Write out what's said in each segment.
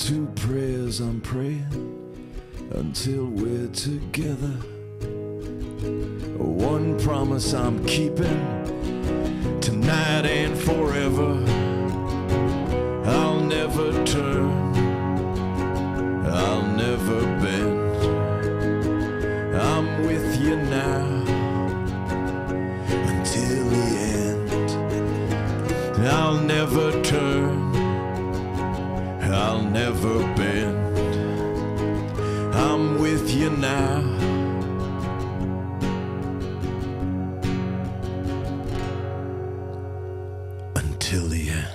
two prayers I'm praying until we're together. One promise I'm keeping tonight and forever. I'll never turn, I'll never bend. I'm with you now until the end. I'll never turn, I'll never bend. I'm with you now until the end.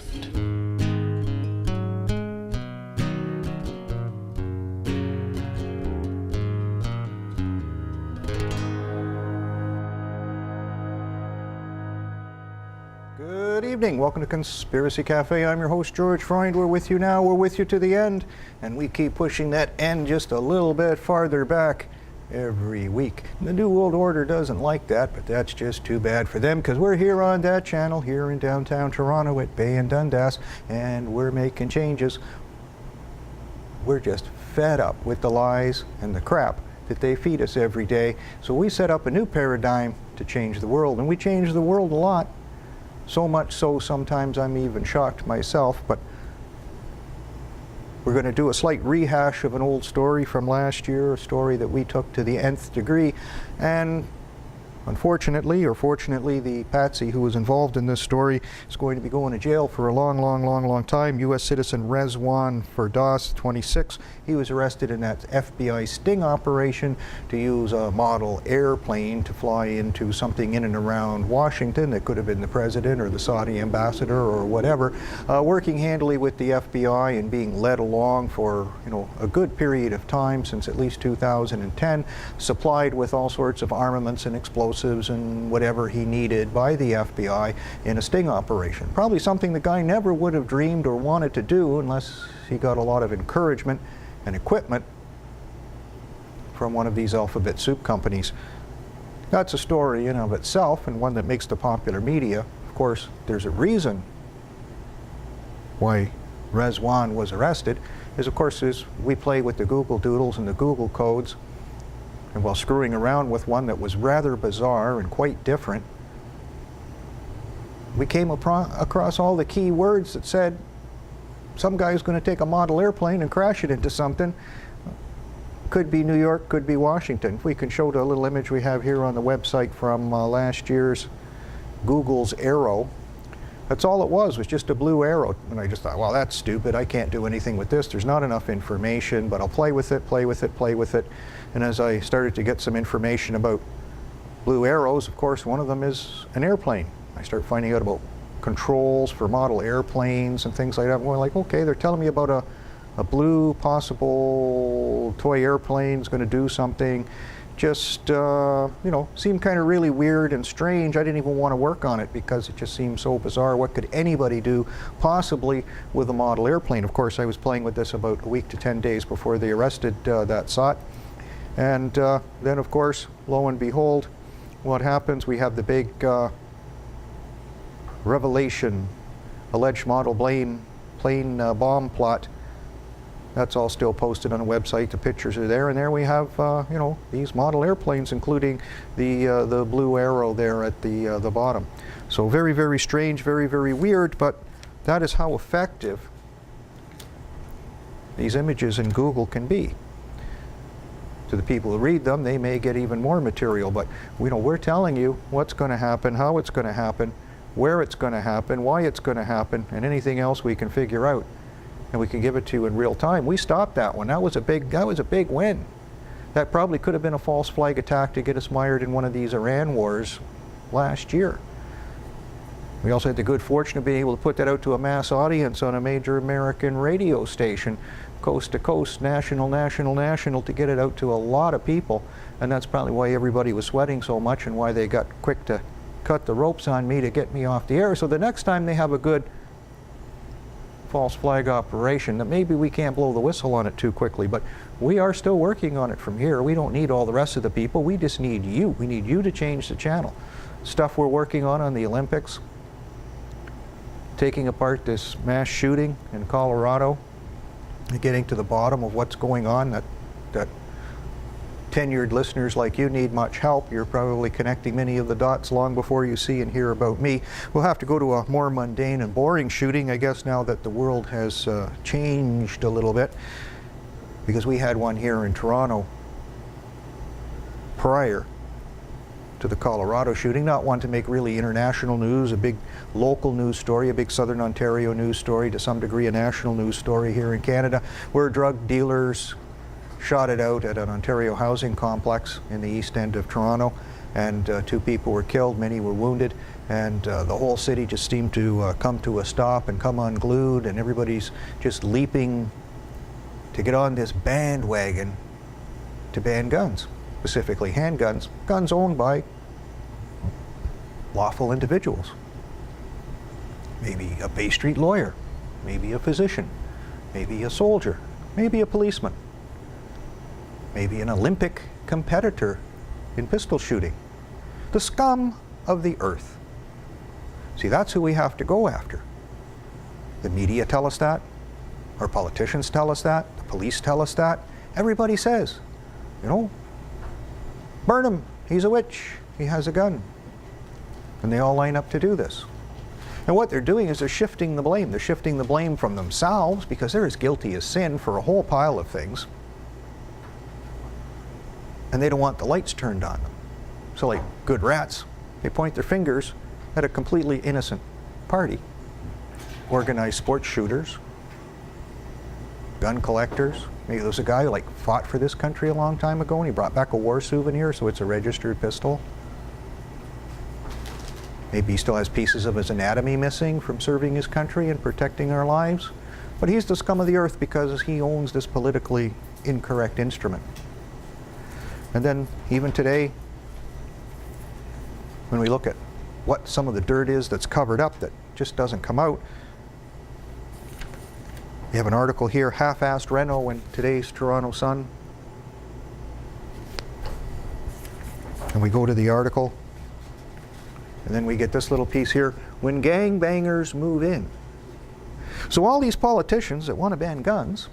Good evening. Welcome to Conspiracy Cafe. I'm your host, George Freund. We're with you now. We're with you to the end. And we keep pushing that end just a little bit farther back every week. The New World Order doesn't like that, but that's just too bad for them, because we're here on that channel here in downtown Toronto at Bay and Dundas, and we're making changes. We're just fed up with the lies and the crap that they feed us every day. So we set up a new paradigm to change the world, and we change the world a lot. So much so sometimes I'm even shocked myself, but we're going to do a slight rehash of an old story from last year, a story that we took to the nth degree, and unfortunately, or fortunately, the patsy who was involved in this story is going to be going to jail for a long time. U.S. citizen Rezwan Firdaus, 26. He was arrested in that FBI sting operation to use a model airplane to fly into something in and around Washington that could have been the president or the Saudi ambassador or whatever, working handily with the FBI and being led along for a good period of time since at least 2010, supplied with all sorts of armaments and explosives and whatever he needed by the FBI in a sting operation. Probably something the guy never would have dreamed or wanted to do unless he got a lot of encouragement and equipment from one of these alphabet soup companies. That's a story in of itself, and one that makes the popular media. Of course, there's a reason why Rezwan was arrested, is we play with the Google Doodles and the Google codes. And while screwing around with one that was rather bizarre and quite different, we came across all the key words that said some guy's going to take a model airplane and crash it into something. Could be New York, could be Washington. We can show the little image we have here on the website from last year's Google's Arrow. That's all it was just a blue arrow. And I just thought, well, that's stupid. I can't do anything with this. There's not enough information, but I'll play with it. And as I started to get some information about blue arrows, of course, one of them is an airplane. I start finding out about controls for model airplanes and things like that. I'm going like, okay, they're telling me about a blue possible toy airplane is going to do something. Just, seemed kind of really weird and strange. I didn't even want to work on it because it just seemed so bizarre. What could anybody do possibly with a model airplane? Of course, I was playing with this about a week to 10 days before they arrested that sot. And then, of course, lo and behold, what happens? We have the big revelation, alleged model plane bomb plot. That's all still posted on the website. The pictures are there, and there we have, these model airplanes, including the blue arrow there at the bottom. So very, very strange, very, very weird. But that is how effective these images in Google can be. To the people who read them, they may get even more material. But we're telling you what's going to happen, how it's going to happen, where it's going to happen, why it's going to happen, and anything else we can figure out. And we can give it to you in real time. We stopped that one. That was a big win. That probably could have been a false flag attack to get us mired in one of these Iran wars last year. We also had the good fortune of being able to put that out to a mass audience on a major American radio station, coast to coast, national, to get it out to a lot of people. And that's probably why everybody was sweating so much and why they got quick to cut the ropes on me to get me off the air. So the next time they have a good false flag operation, that maybe we can't blow the whistle on it too quickly, but we are still working on it from here. We don't need all the rest of the people. We just need you. We need you to change the channel. Stuff we're working on the Olympics, taking apart this mass shooting in Colorado, getting to the bottom of what's going on, that tenured listeners like you need much help. You're probably connecting many of the dots long before you see and hear about me. We'll have to go to a more mundane and boring shooting, I guess, now that the world has changed a little bit, because we had one here in Toronto prior to the Colorado shooting. Not one to make really international news, a big local news story, a big Southern Ontario news story, to some degree a national news story here in Canada, where drug dealers shot it out at an Ontario housing complex in the east end of Toronto, and 2 people were killed, many were wounded, and the whole city just seemed to come to a stop and come unglued, and everybody's just leaping to get on this bandwagon to ban guns, specifically handguns, guns owned by lawful individuals. Maybe a Bay Street lawyer, maybe a physician, maybe a soldier, maybe a policeman, maybe an Olympic competitor in pistol shooting. The scum of the earth. See, that's who we have to go after. The media tell us that. Our politicians tell us that. The police tell us that. Everybody says, you know, burn him. He's a witch. He has a gun. And they all line up to do this. And what they're doing is they're shifting the blame. They're shifting the blame from themselves, because they're as guilty as sin for a whole pile of things. And they don't want the lights turned on them. So like good rats, they point their fingers at a completely innocent party. Organized sports shooters, gun collectors. Maybe there was a guy who like fought for this country a long time ago and he brought back a war souvenir, so it's a registered pistol. Maybe he still has pieces of his anatomy missing from serving his country and protecting our lives. But he's the scum of the earth because he owns this politically incorrect instrument. And then even today, when we look at what some of the dirt is that's covered up that just doesn't come out, we have an article here, half-assed reno in today's Toronto Sun. And we go to the article, and then we get this little piece here, when gangbangers move in. So all these politicians that want to ban guns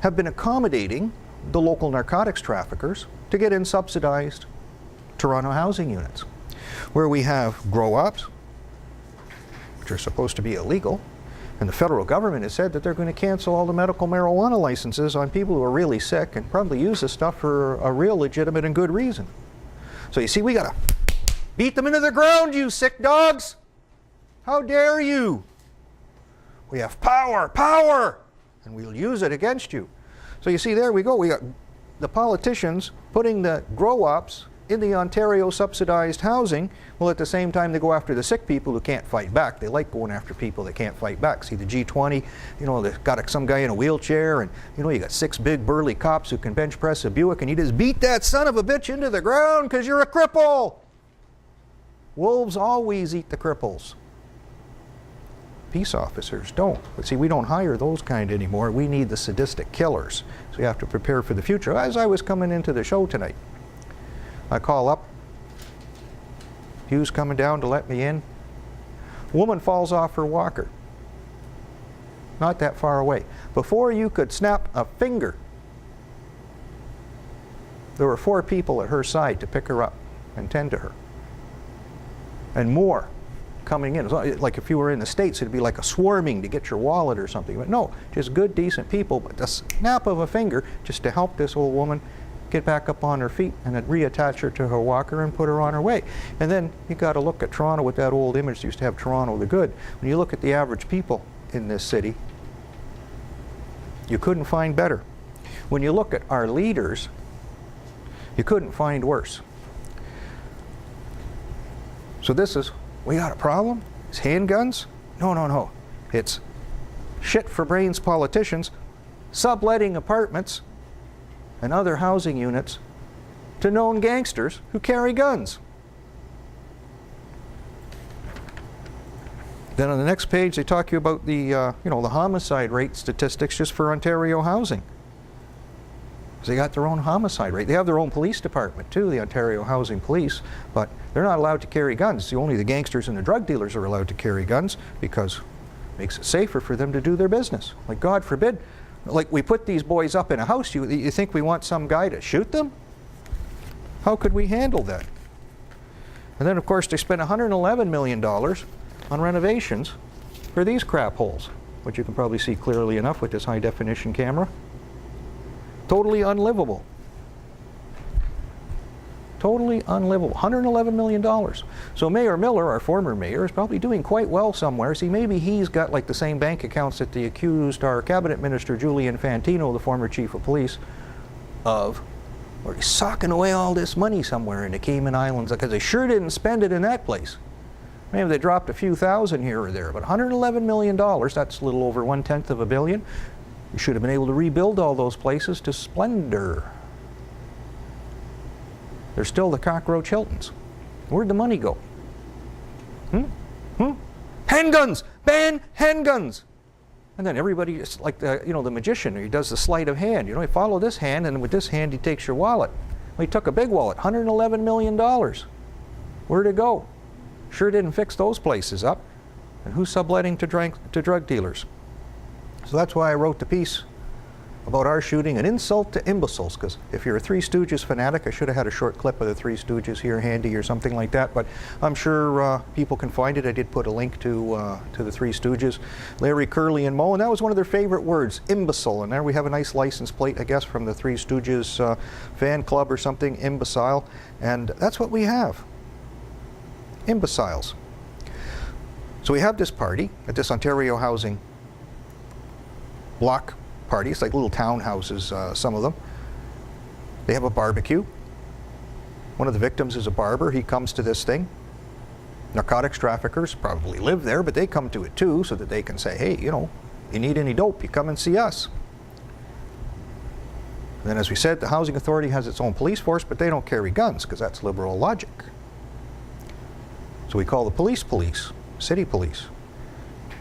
have been accommodating the local narcotics traffickers to get in subsidized Toronto housing units, where we have grow-ups, which are supposed to be illegal, and the federal government has said that they're going to cancel all the medical marijuana licenses on people who are really sick and probably use this stuff for a real legitimate and good reason. So you see, we gotta beat them into the ground, you sick dogs! How dare you! We have power, power! And we'll use it against you. So you see, there we go. We got the politicians putting the grow-ups in the Ontario subsidized housing, while at the same time they go after the sick people who can't fight back. They like going after people that can't fight back. See, the G20, you know, they've got some guy in a wheelchair, and you know, you got 6 big burly cops who can bench press a Buick, and you just beat that son of a bitch into the ground because you're a cripple. Wolves always eat the cripples. Peace officers don't. But see, we don't hire those kind anymore. We need the sadistic killers. So you have to prepare for the future. As I was coming into the show tonight, I call up. Hugh's coming down to let me in. Woman falls off her walker. Not that far away. Before you could snap a finger, there were 4 people at her side to pick her up and tend to her. And more coming in. Like if you were in the States, it'd be like a swarming to get your wallet or something. But no, just good, decent people. But the snap of a finger just to help this old woman get back up on her feet and then reattach her to her walker and put her on her way. And then you got to look at Toronto with that old image that used to have Toronto the good. When you look at the average people in this city, you couldn't find better. When you look at our leaders, you couldn't find worse. So this is, we got a problem? It's handguns? No, no, no. It's shit for brains politicians subletting apartments and other housing units to known gangsters who carry guns. Then on the next page they talk to you about the the homicide rate statistics just for Ontario housing. They got their own homicide rate. They have their own police department too, the Ontario Housing Police, but they're not allowed to carry guns. Only the gangsters and the drug dealers are allowed to carry guns because Makes it safer for them to do their business. Like, God forbid, like we put these boys up in a house, you think we want some guy to shoot them? How could we handle that? And then, of course, they spent $111 million on renovations for these crap holes, which you can probably see clearly enough with this high-definition camera. Totally unlivable. Totally unlivable. $111 million. So Mayor Miller, our former mayor, is probably doing quite well somewhere. See, maybe he's got like the same bank accounts that the accused, our cabinet minister, Julian Fantino, the former chief of police, of, where he's socking away all this money somewhere in the Cayman Islands, because they sure didn't spend it in that place. Maybe they dropped a few thousand here or there, but $111 million, that's a little over 1/10 of a billion. You should have been able to rebuild all those places to splendor. They're still the cockroach Hiltons. Where'd the money go? Handguns! Ban handguns! And then everybody, it's like the, the magician, he does the sleight of hand. You follow this hand, and with this hand he takes your wallet. Well, he took a big wallet, $111 million. Where'd it go? Sure didn't fix those places up. And who's subletting to drug dealers? So that's why I wrote the piece about our shooting, an insult to imbeciles, because if you're a Three Stooges fanatic, I should have had a short clip of the Three Stooges here handy or something like that, but I'm sure people can find it. I did put a link to the Three Stooges, Larry, Curly, and Moe, and that was one of their favorite words, imbecile, and there we have a nice license plate, I guess, from the Three Stooges fan club or something, imbecile, and that's what we have, imbeciles. So we have this party at this Ontario housing block party. It's like little townhouses, some of them. They have a barbecue. One of the victims is a barber. He comes to this thing. Narcotics traffickers probably live there, but they come to it too, so that they can say, hey, you need any dope, you come and see us. And then, as we said, the housing authority has its own police force, but they don't carry guns, because that's liberal logic. So we call the police, city police,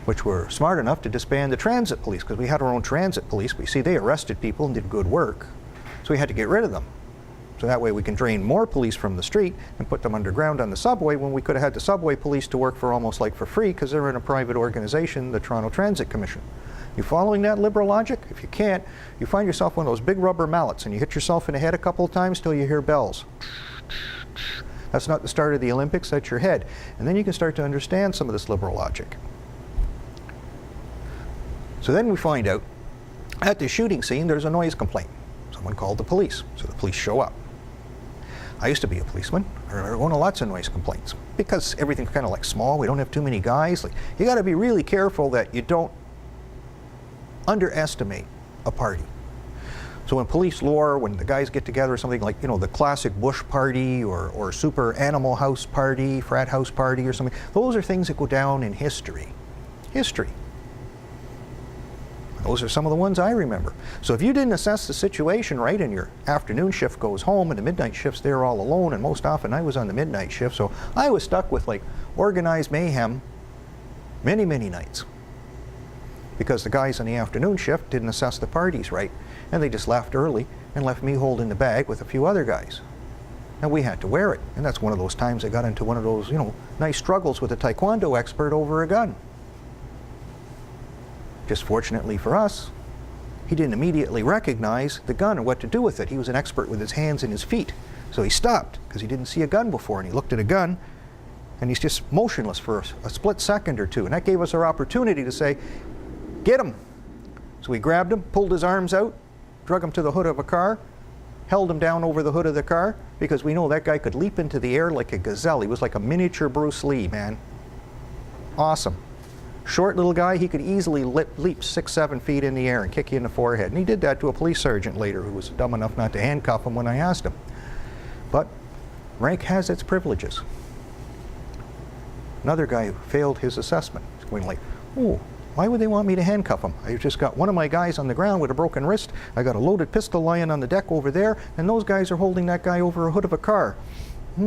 which were smart enough to disband the transit police, because we had our own transit police. But you see, they arrested people and did good work, so we had to get rid of them. So that way we can drain more police from the street and put them underground on the subway, when we could have had the subway police to work for almost like for free, because they're in a private organization, the Toronto Transit Commission. You following that liberal logic? If you can't, you find yourself one of those big rubber mallets and you hit yourself in the head a couple of times till you hear bells. That's not the start of the Olympics, that's your head. And then you can start to understand some of this liberal logic. So then we find out, at the shooting scene, there's a noise complaint. Someone called the police, so the police show up. I used to be a policeman. I remember going to lots of noise complaints, because everything's kind of like small, we don't have too many guys. Like, you got to be really careful that you don't underestimate a party. So in police lore, when the guys get together, something like, the classic bush party or super animal house party, frat house party or something, those are things that go down in history. Those are some of the ones I remember. So if you didn't assess the situation right, and your afternoon shift goes home and the midnight shift's there all alone, and most often I was on the midnight shift, so I was stuck with like organized mayhem many, many nights, because the guys on the afternoon shift didn't assess the parties right, and they just left early and left me holding the bag with a few other guys. And we had to wear it, and that's one of those times I got into one of those, nice struggles with a taekwondo expert over a gun. Just fortunately for us, he didn't immediately recognize the gun or what to do with it. He was an expert with his hands and his feet. So he stopped, because he didn't see a gun before, and he looked at a gun, and he's just motionless for a split second or two. And that gave us our opportunity to say, get him. So we grabbed him, pulled his arms out, drug him to the hood of a car, held him down over the hood of the car, because we know that guy could leap into the air like a gazelle. He was like a miniature Bruce Lee, man. Awesome. Short little guy, he could easily leap 6-7 feet in the air and kick you in the forehead. And he did that to a police sergeant later, who was dumb enough not to handcuff him when I asked him. But rank has its privileges. Another guy who failed his assessment, going like, oh, why would they want me to handcuff him? I just got one of my guys on the ground with a broken wrist. I got a loaded pistol lying on the deck over there, and those guys are holding that guy over a hood of a car. I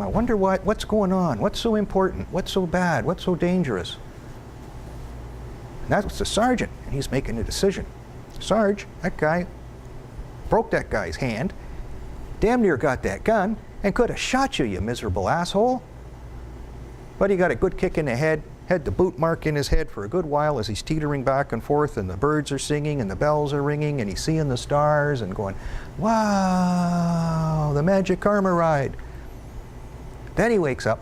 wonder what's going on? What's so important? What's so bad? What's so dangerous? And that's the sergeant, and he's making a decision. Sarge, that guy broke that guy's hand, damn near got that gun, and could have shot you, you miserable asshole. But he got a good kick in the head, had the boot mark in his head for a good while as he's teetering back and forth, and the birds are singing and the bells are ringing and he's seeing the stars and going, wow, the magic karma ride. Then he wakes up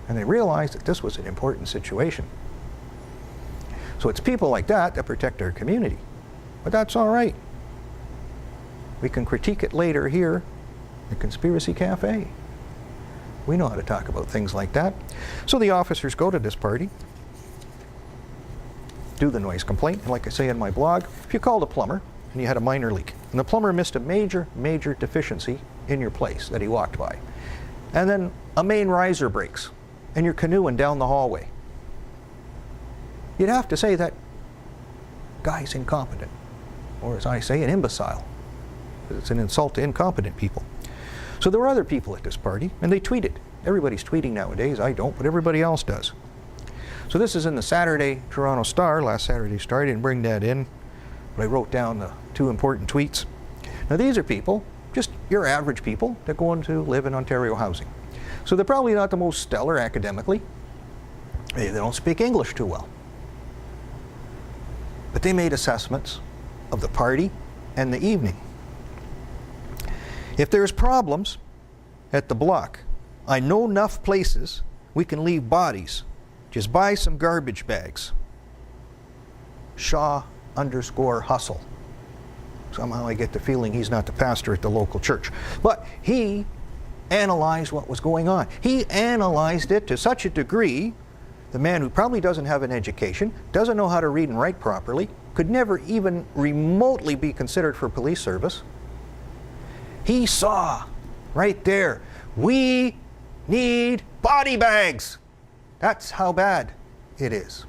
and they realize that this was an important situation. So it's people like that that protect our community. But that's all right. We can critique it later here at Conspiracy Cafe. We know how to talk about things like that. So the officers go to this party, do the noise complaint, and like I say in my blog, if you called a plumber and you had a minor leak, and the plumber missed a major deficiency in your place that he walked by, and then a main riser breaks, and you're canoeing down the hallway, you'd have to say that guy's incompetent, or as I say, an imbecile. It's an insult to incompetent people. So there were other people at this party, and they tweeted. Everybody's tweeting nowadays. I don't, but everybody else does. So this is in the Saturday Toronto Star, last Saturday's Star. I didn't bring that in, but I wrote down the 2 important tweets. Now these are people, just your average people, that go on to live in Ontario housing. So they're probably not the most stellar academically. They don't speak English too well. But they made assessments of the party and the evening. If there's problems at the block, I know enough places we can leave bodies. Just buy some garbage bags. Shaw_hustle. Somehow I get the feeling he's not the pastor at the local church. But he analyzed what was going on. He analyzed it to such a degree, the man who probably doesn't have an education, doesn't know how to read and write properly, could never even remotely be considered for police service. He saw right there, we need body bags. That's how bad it is.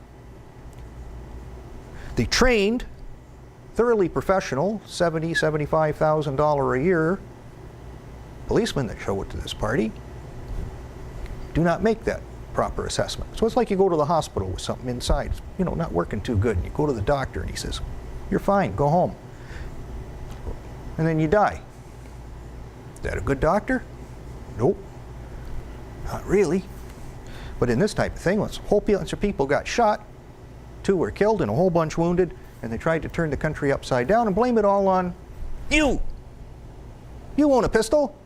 The trained, thoroughly professional, $70,000, $75,000 a year policemen that show up to this party do not make that proper assessment. So it's like you go to the hospital with something inside, you know, not working too good, and you go to the doctor and he says, you're fine, go home. And then you die. Is that a good doctor? Nope. Not really. But in this type of thing, a whole bunch of people got shot, 2 were killed and a whole bunch wounded, and they tried to turn the country upside down and blame it all on you. You own a pistol.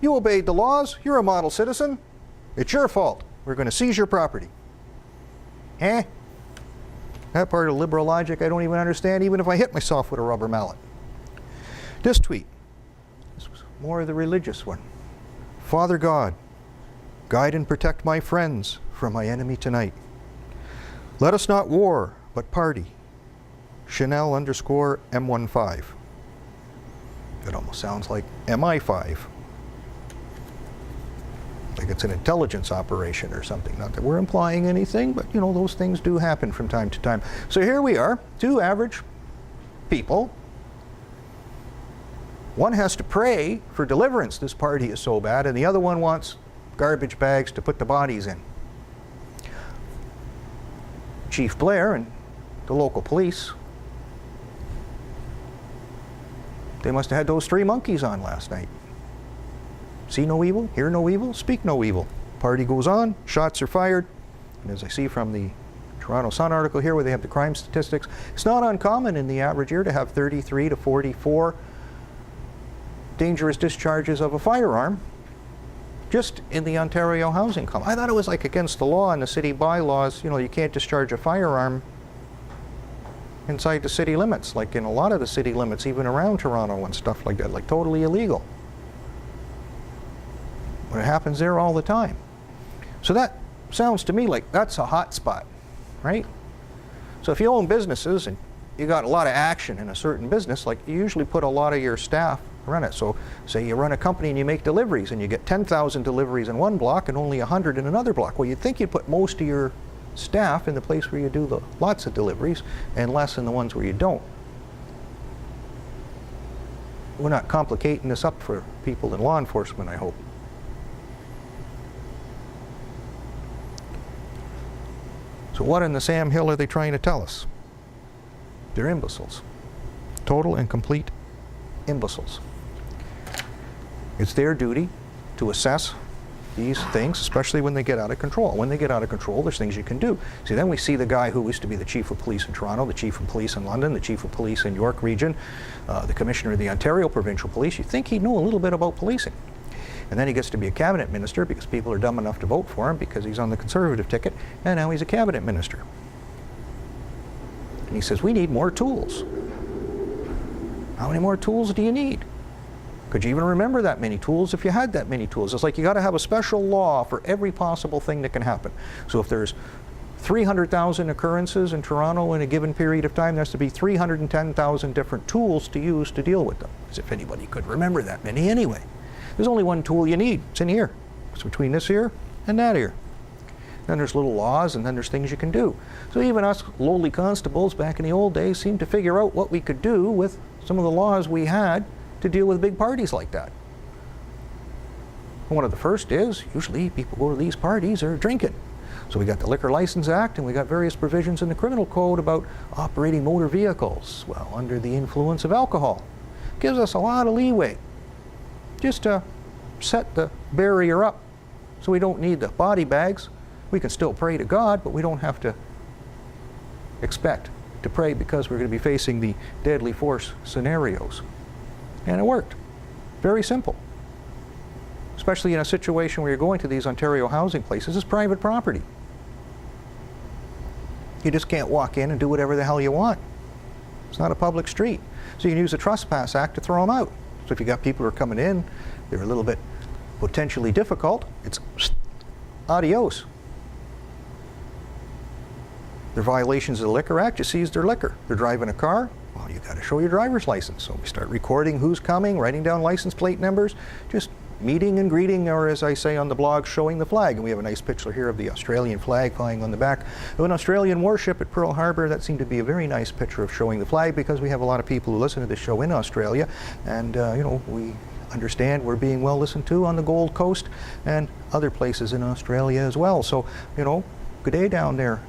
You obeyed the laws. You're a model citizen. It's your fault. We're going to seize your property. That part of liberal logic I don't even understand, even if I hit myself with a rubber mallet. This tweet. This was more of the religious one. Father God, guide and protect my friends from my enemy tonight. Let us not war, but party. Chanel_M15. It almost sounds like MI5. Like it's an intelligence operation or something. Not that we're implying anything, but you know, those things do happen from time to time. So here we are, 2 average people. One has to pray for deliverance. This party is so bad, and the other one wants garbage bags to put the bodies in. Chief Blair and the local police, they must have had those 3 monkeys on last night. See no evil, hear no evil, speak no evil. Party goes on, shots are fired, and as I see from the Toronto Sun article here where they have the crime statistics, it's not uncommon in the average year to have 33 to 44 dangerous discharges of a firearm just in the Ontario housing complex. I thought it was like against the law in the city bylaws, you know, you can't discharge a firearm inside the city limits, like in a lot of the city limits, even around Toronto and stuff like that, like totally illegal. But it happens there all the time. So that sounds to me like that's a hot spot, right? So if you own businesses and you got a lot of action in a certain business, like you usually put a lot of your staff run it. So say you run a company and you make deliveries and you get 10,000 deliveries in one block and only 100 in another block. Well, you'd think you'd put most of your staff in the place where you do the lots of deliveries and less in the ones where you don't. We're not complicating this up for people in law enforcement, I hope. So what in the Sam Hill are they trying to tell us? They're imbeciles. Total and complete imbeciles. It's their duty to assess these things, especially when they get out of control. When they get out of control, there's things you can do. See, then we see the guy who used to be the chief of police in Toronto, the chief of police in London, the chief of police in York Region, the commissioner of the Ontario Provincial Police. You think he'd know a little bit about policing. And then he gets to be a cabinet minister because people are dumb enough to vote for him because he's on the Conservative ticket, and now he's a cabinet minister. And he says, we need more tools. How many more tools do you need? Could you even remember that many tools if you had that many tools? It's like you got to have a special law for every possible thing that can happen. So if there's 300,000 occurrences in Toronto in a given period of time, there has to be 310,000 different tools to use to deal with them. As if anybody could remember that many anyway. There's only one tool you need. It's in here. It's between this ear and that ear. Then there's little laws, and then there's things you can do. So even us lowly constables back in the old days seemed to figure out what we could do with some of the laws we had to deal with big parties like that. And one of the first is, usually people go to these parties are drinking. So we got the Liquor License Act, and we got various provisions in the criminal code about operating motor vehicles, well, under the influence of alcohol. Gives us a lot of leeway just to set the barrier up so we don't need the body bags. We can still pray to God, but we don't have to expect to pray because we're going to be facing the deadly force scenarios. And it worked. Very simple. Especially in a situation where you're going to these Ontario housing places, it's private property. You just can't walk in and do whatever the hell you want. It's not a public street. So you can use the Trespass Act to throw them out. So if you got people who are coming in, they're a little bit potentially difficult, it's adios. They're violations of the Liquor Act, you seize their liquor. They're driving a car, well, you got to show your driver's license. So we start recording who's coming, writing down license plate numbers, just meeting and greeting, or as I say on the blog, showing the flag. And we have a nice picture here of the Australian flag flying on the back of an Australian warship at Pearl Harbor. That seemed to be a very nice picture of showing the flag because we have a lot of people who listen to this show in Australia, and you know, we understand we're being well listened to on the Gold Coast and other places in Australia as well. So, you know, good day down there.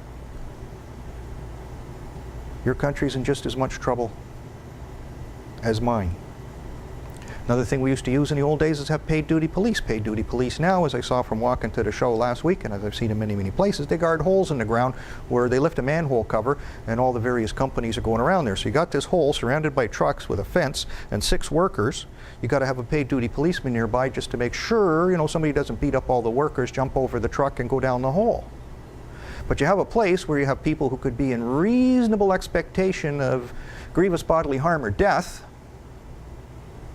Your country's in just as much trouble as mine. Another thing we used to use in the old days is have paid duty police. Paid duty police now, as I saw from walking to the show last week, and as I've seen in many, many places, they guard holes in the ground where they lift a manhole cover and all the various companies are going around there. So you got this hole surrounded by trucks with a fence and 6 workers. You got to have a paid duty policeman nearby just to make sure, you know, somebody doesn't beat up all the workers, jump over the truck and go down the hole. But you have a place where you have people who could be in reasonable expectation of grievous bodily harm or death.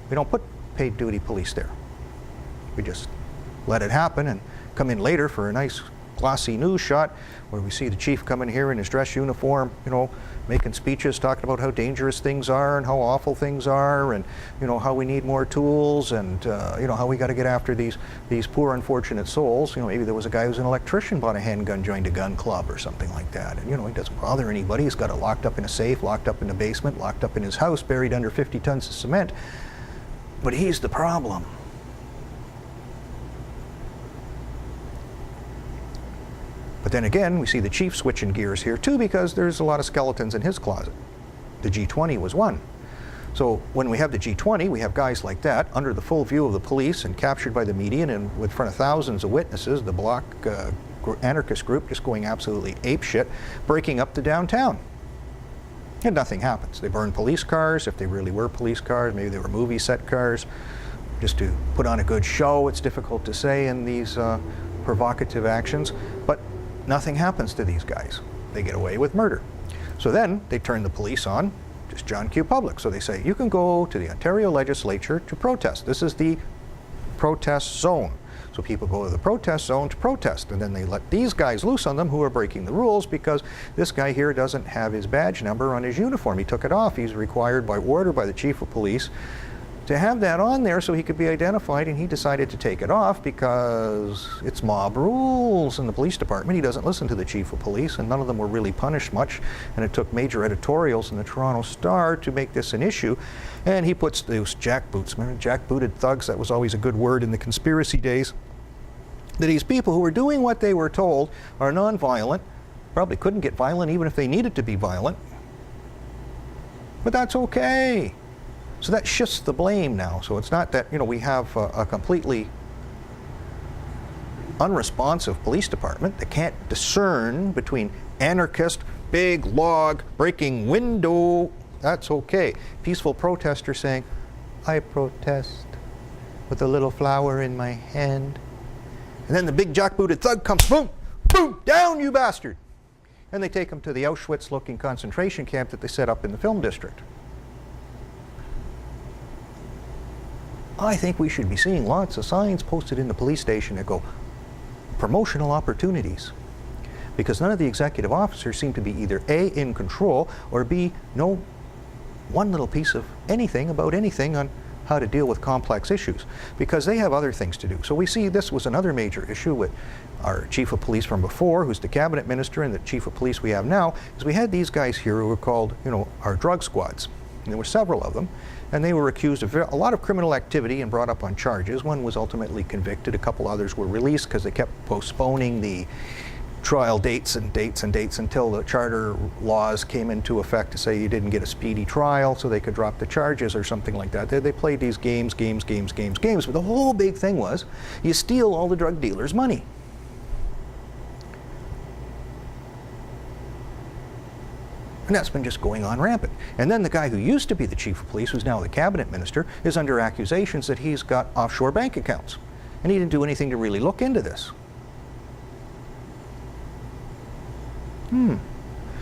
We don't put paid duty police there. We just let it happen and come in later for a nice glossy news shot where we see the chief coming here in his dress uniform, you know, making speeches talking about how dangerous things are and how awful things are, and you know, how we need more tools, and you know, how we got to get after these poor unfortunate souls. You know, maybe there was a guy who's an electrician, bought a handgun, joined a gun club or something like that, and you know, he doesn't bother anybody. He's got it locked up in a safe, locked up in the basement, locked up in his house, buried under 50 tons of cement. But he's the problem. But then again, we see the chief switching gears here too, because there's a lot of skeletons in his closet. The G20 was one. So when we have the G20, we have guys like that under the full view of the police and captured by the media and in front of thousands of witnesses, the bloc anarchist group just going absolutely apeshit, breaking up the downtown. And nothing happens. They burn police cars, if they really were police cars, maybe they were movie set cars, just to put on a good show. It's difficult to say in these provocative actions, but nothing happens to these guys. They get away with murder. So then they turn the police on, just John Q. Public. So they say, you can go to the Ontario legislature to protest. This is the protest zone. So people go to the protest zone to protest, and then they let these guys loose on them who are breaking the rules because this guy here doesn't have his badge number on his uniform. He took it off. He's required by order by the chief of police to have that on there so he could be identified, and he decided to take it off because it's mob rules in the police department. He doesn't listen to the chief of police, and none of them were really punished much, and it took major editorials in the Toronto Star to make this an issue. And he puts those jackboots, remember jackbooted thugs, that was always a good word in the conspiracy days, that these people who were doing what they were told are nonviolent, probably couldn't get violent even if they needed to be violent, but that's okay. So that shifts the blame now. So it's not that, you know, we have a completely unresponsive police department that can't discern between anarchist, big log, breaking window, that's okay. Peaceful protester saying, I protest with a little flower in my hand. And then the big jackbooted thug comes, boom, boom, down you bastard. And they take him to the Auschwitz-looking concentration camp that they set up in the film district. I think we should be seeing lots of signs posted in the police station that go, promotional opportunities. Because none of the executive officers seem to be either A, in control, or B, know one little piece of anything about anything on how to deal with complex issues, because they have other things to do. So we see this was another major issue with our chief of police from before, who's the cabinet minister, and the chief of police we have now, is we had these guys here who were called, our drug squads. And there were several of them, and they were accused of a lot of criminal activity and brought up on charges. One was ultimately convicted. A couple others were released because they kept postponing the trial dates and dates and dates until the charter laws came into effect to say you didn't get a speedy trial so they could drop the charges or something like that. They played these games. But the whole big thing was you steal all the drug dealers' money. And that's been just going on rampant. And then the guy who used to be the chief of police, who's now the cabinet minister, is under accusations that he's got offshore bank accounts. And he didn't do anything to really look into this.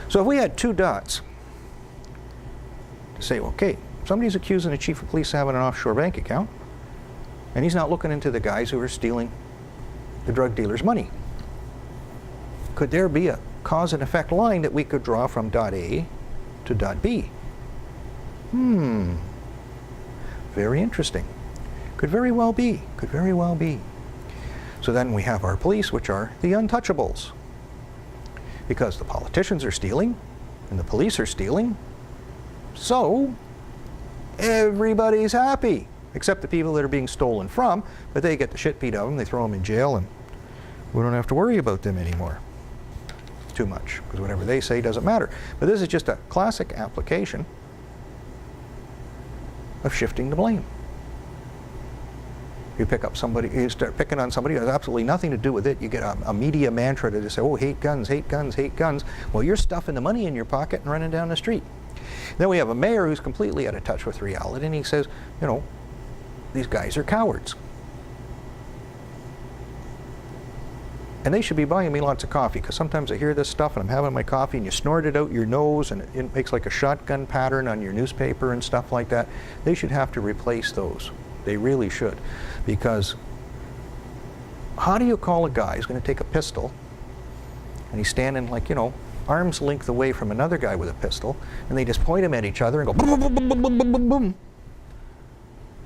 So if we had two dots to say, okay, somebody's accusing the chief of police of having an offshore bank account, and he's not looking into the guys who are stealing the drug dealers' money. Could there be a cause and effect line that we could draw from dot A to dot B? Very interesting. Could very well be. Could very well be. So then we have our police, which are the untouchables. Because the politicians are stealing, and the police are stealing, so everybody's happy, except the people that are being stolen from, but they get the shit beat out of them, they throw them in jail, and we don't have to worry about them anymore too much, because whatever they say doesn't matter. But this is just a classic application of shifting the blame. You pick up somebody, you start picking on somebody who has absolutely nothing to do with it. You get a media mantra to just say, oh, hate guns, hate guns, hate guns. Well, you're stuffing the money in your pocket and running down the street. Then we have a mayor who's completely out of touch with reality, and he says, these guys are cowards. And they should be buying me lots of coffee, because sometimes I hear this stuff and I'm having my coffee and you snort it out your nose and it makes like a shotgun pattern on your newspaper and stuff like that. They should have to replace those. They really should. Because how do you call a guy who's going to take a pistol and he's standing like, arm's length away from another guy with a pistol, and they just point him at each other and go boom, boom, boom, boom, boom, boom, boom, boom.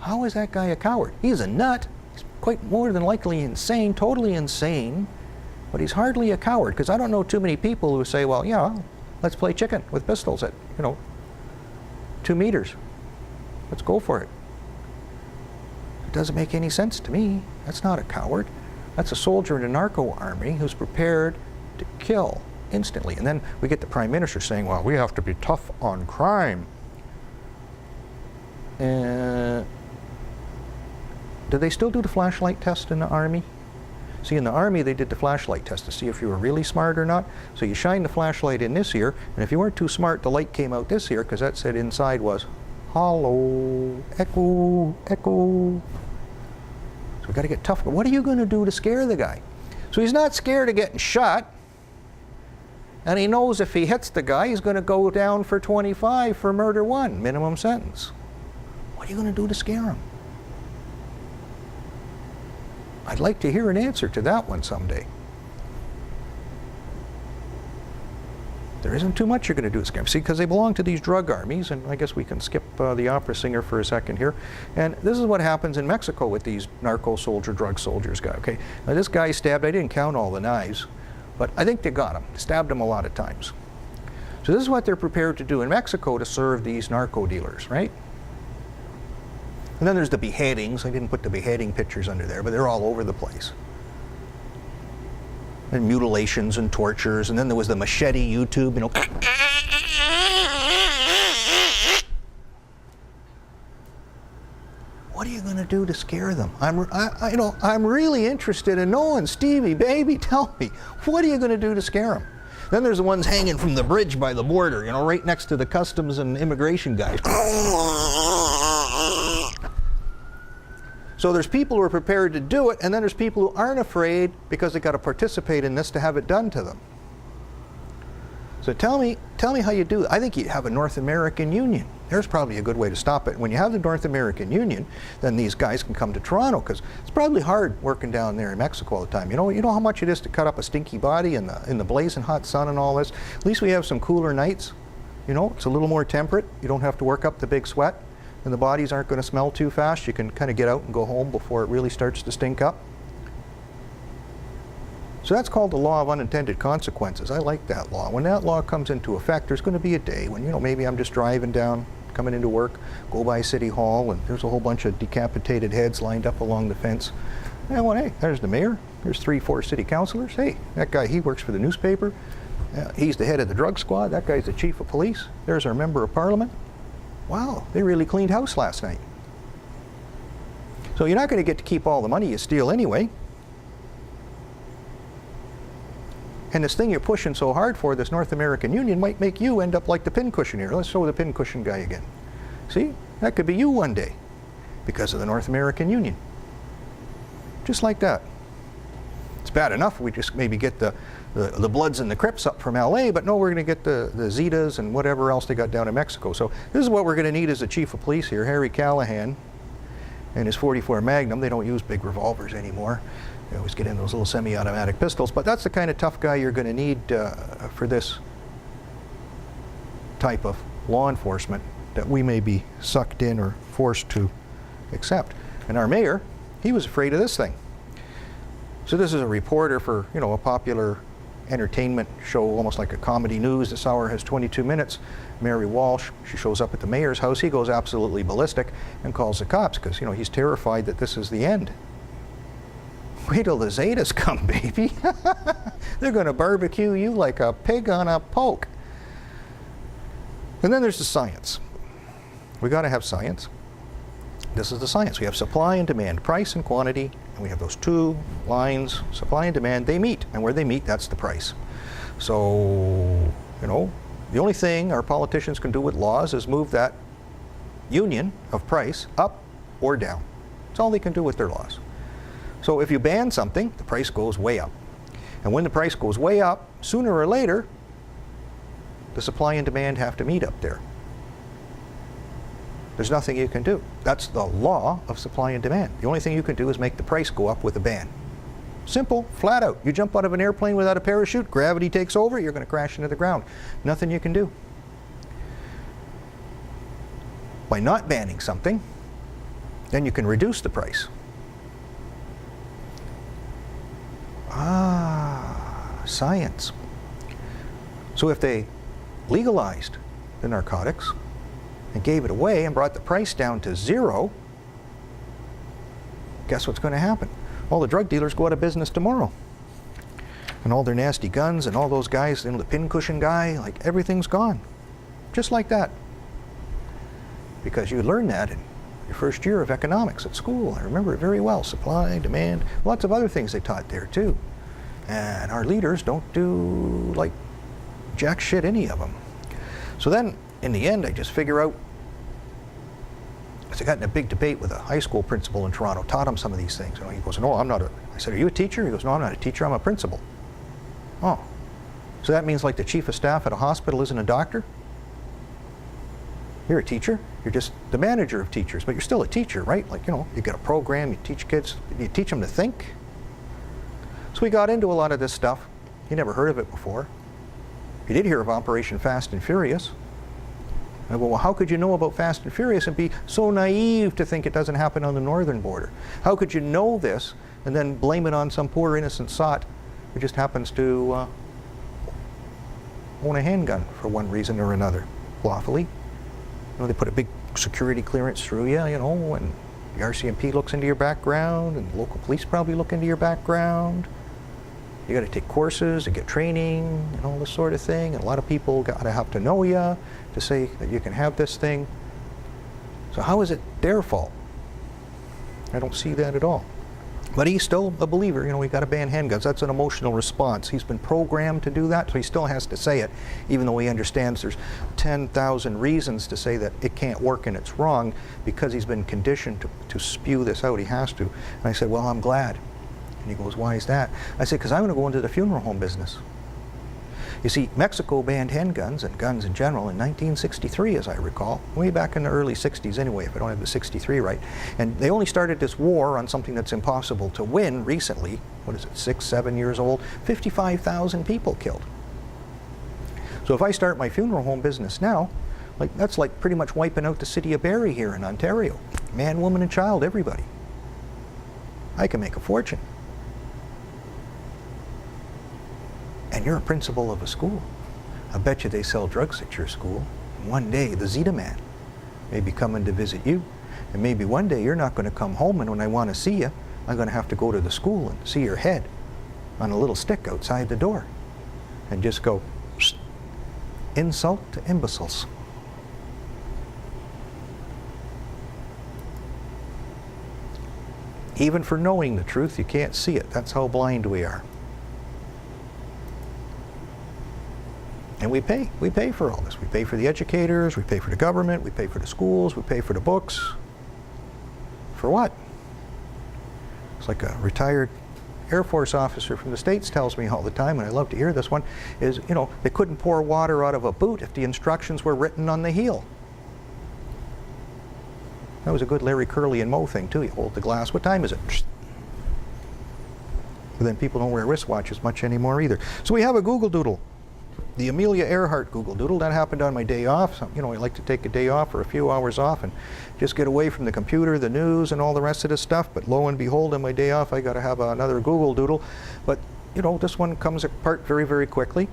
How is that guy a coward? He's a nut. He's quite more than likely insane, totally insane, but he's hardly a coward, because I don't know too many people who say, well, yeah, let's play chicken with pistols at, 2 meters. Let's go for it. It doesn't make any sense to me. That's not a coward. That's a soldier in a narco army who's prepared to kill instantly. And then we get the Prime Minister saying, well, we have to be tough on crime. Do they still do the flashlight test in the Army? See, in the Army, they did the flashlight test to see if you were really smart or not. So you shine the flashlight in this ear, and if you weren't too smart, the light came out this ear, because that said inside was hollow, echo, echo. So we've got to get tough. But what are you going to do to scare the guy? So he's not scared of getting shot, and he knows if he hits the guy, he's going to go down for 25 for murder 1, minimum sentence. What are you going to do to scare him? I'd like to hear an answer to that one someday. There isn't too much you're going to do to scare them. See, because they belong to these drug armies, and I guess we can skip the opera singer for a second here. And this is what happens in Mexico with these narco soldier, drug soldiers guy. Okay, now this guy stabbed, I didn't count all the knives, but I think they got him, stabbed him a lot of times. So this is what they're prepared to do in Mexico to serve these narco dealers, right? And then there's the beheadings. I didn't put the beheading pictures under there, but they're all over the place. And mutilations and tortures, and then there was the machete YouTube, What are you going to do to scare them? I'm really interested in knowing. Stevie, baby, tell me, what are you going to do to scare them? Then there's the ones hanging from the bridge by the border, right next to the customs and immigration guys. So there's people who are prepared to do it, and then there's people who aren't afraid because they got to participate in this to have it done to them. So tell me how you do it. I think you have a North American Union. There's probably a good way to stop it. When you have the North American Union, then these guys can come to Toronto, because it's probably hard working down there in Mexico all the time. You know how much it is to cut up a stinky body in the blazing hot sun and all this. At least we have some cooler nights. It's a little more temperate. You don't have to work up the big sweat, and the bodies aren't going to smell too fast. You can kind of get out and go home before it really starts to stink up. So that's called the law of unintended consequences. I like that law. When that law comes into effect, there's going to be a day when, maybe I'm just driving down, coming into work, go by City Hall, and there's a whole bunch of decapitated heads lined up along the fence. And I went, hey, there's the mayor. There's 3-4 city councilors. Hey, that guy, he works for the newspaper. He's the head of the drug squad. That guy's the chief of police. There's our member of parliament. Wow, they really cleaned house last night. So you're not going to get to keep all the money you steal anyway. And this thing you're pushing so hard for, this North American Union, might make you end up like the pincushion here. Let's show the pincushion guy again. See? That could be you one day because of the North American Union. Just like that. It's bad enough if we just maybe get the Bloods and the Crips up from LA, but no, we're going to get the Zetas and whatever else they got down in Mexico. So this is what we're going to need as the chief of police here, Harry Callahan and his .44 Magnum. They don't use big revolvers anymore. They always get in those little semi-automatic pistols, but that's the kind of tough guy you're going to need for this type of law enforcement that we may be sucked in or forced to accept. And our mayor, he was afraid of this thing. So this is a reporter for, a popular entertainment show, almost like a comedy news. This hour has 22 minutes. Mary Walsh, she shows up at the mayor's house. He goes absolutely ballistic and calls the cops because, he's terrified that this is the end. Wait till the Zetas come, baby. They're going to barbecue you like a pig on a poke. And then there's the science. We got to have science. This is the science. We have supply and demand, price and quantity, and we have those two lines, supply and demand. They meet, and where they meet, that's the price. So, the only thing our politicians can do with laws is move that union of price up or down. That's all they can do with their laws. So if you ban something, the price goes way up. And when the price goes way up, sooner or later, the supply and demand have to meet up there. There's nothing you can do. That's the law of supply and demand. The only thing you can do is make the price go up with a ban. Simple, flat out. You jump out of an airplane without a parachute, gravity takes over, you're going to crash into the ground. Nothing you can do. By not banning something, then you can reduce the price. Science. So if they legalized the narcotics and gave it away and brought the price down to zero, guess what's going to happen? All the drug dealers go out of business tomorrow. And all their nasty guns and all those guys, the pincushion guy, like everything's gone. Just like that. Because you learn that in your first year of economics at school. I remember it very well. Supply, demand, lots of other things they taught there too. And our leaders don't do like jack shit, any of them. So then, in the end, I just figure out, because I got in a big debate with a high school principal in Toronto, taught him some of these things. He goes, no, I'm not a, I said, are you a teacher? He goes, no, I'm not a teacher, I'm a principal. Oh, so that means like the chief of staff at a hospital isn't a doctor? You're a teacher. You're just the manager of teachers, but you're still a teacher, right? Like, you get a program, you teach kids, you teach them to think. So we got into a lot of this stuff. You never heard of it before. You did hear of Operation Fast and Furious. I go, well, how could you know about Fast and Furious and be so naive to think it doesn't happen on the northern border? How could you know this and then blame it on some poor innocent sot who just happens to own a handgun for one reason or another, lawfully? They put a big security clearance through you, and the RCMP looks into your background, and the local police probably look into your background. You got to take courses and get training and all this sort of thing. And a lot of people got to have to know you to say that you can have this thing. So how is it their fault? I don't see that at all. But he's still a believer. You know, we got to ban handguns. That's an emotional response. He's been programmed to do that, so he still has to say it, even though he understands there's 10,000 reasons to say that it can't work and it's wrong. Because he's been conditioned to spew this out, he has to. And I said, well, I'm glad. And he goes, why is that? I said, because I'm going to go into the funeral home business. You see, Mexico banned handguns and guns in general in 1963, as I recall, way back in the early 60s anyway, if I don't have the 63 right. And they only started this war on something that's impossible to win recently. What is it, 6, 7 years old? 55,000 people killed. So if I start my funeral home business now, that's like pretty much wiping out the city of Barrie here in Ontario. Man, woman, and child, everybody. I can make a fortune. And you're a principal of a school. I bet you they sell drugs at your school. One day, the Zeta Man may be coming to visit you. And maybe one day you're not going to come home, and when I want to see you, I'm going to have to go to the school and see your head on a little stick outside the door. And just go, psst, insult to imbeciles. Even for knowing the truth, you can't see it. That's how blind we are. And we pay for all this. We pay for the educators, we pay for the government, we pay for the schools, we pay for the books. For what? It's like a retired Air Force officer from the States tells me all the time, and I love to hear this one, is, you know, they couldn't pour water out of a boot if the instructions were written on the heel. That was a good Larry Curly and Moe thing too. You hold the glass, what time is it? But then people don't wear wristwatches much anymore either. So we have a Google Doodle. The Amelia Earhart Google Doodle. That happened on my day off. So, you know, I like to take a day off or a few hours off and just get away from the computer, the news, and all the rest of this stuff. But lo and behold, on my day off, I got to have another Google Doodle. But, you know, this one comes apart very, very quickly.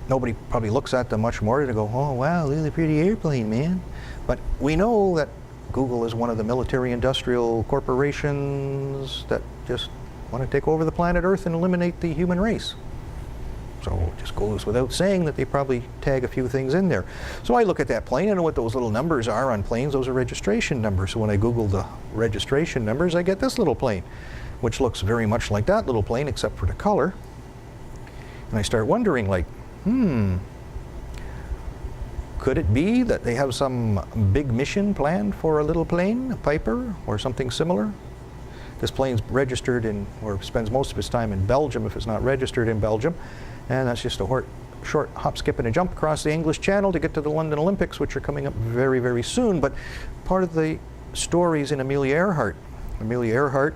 Nobody probably looks at them much more to go, oh, wow, look at the pretty airplane, man. But we know that Google is one of the military-industrial corporations that just want to take over the planet Earth and eliminate the human race. So it just goes without saying that they probably tag a few things in there. So I look at that plane, I know what those little numbers are on planes. Those are registration numbers. So when I Google the registration numbers, I get this little plane, which looks very much like that little plane except for the color. And I start wondering, like, could it be that they have some big mission planned for a little plane, a Piper, or something similar? This plane's registered in, or spends most of its time in Belgium if it's not registered in Belgium. And that's just a short hop, skip, and a jump across the English Channel to get to the London Olympics, which are coming up very, very soon. But part of the stories in Amelia Earhart. Amelia Earhart,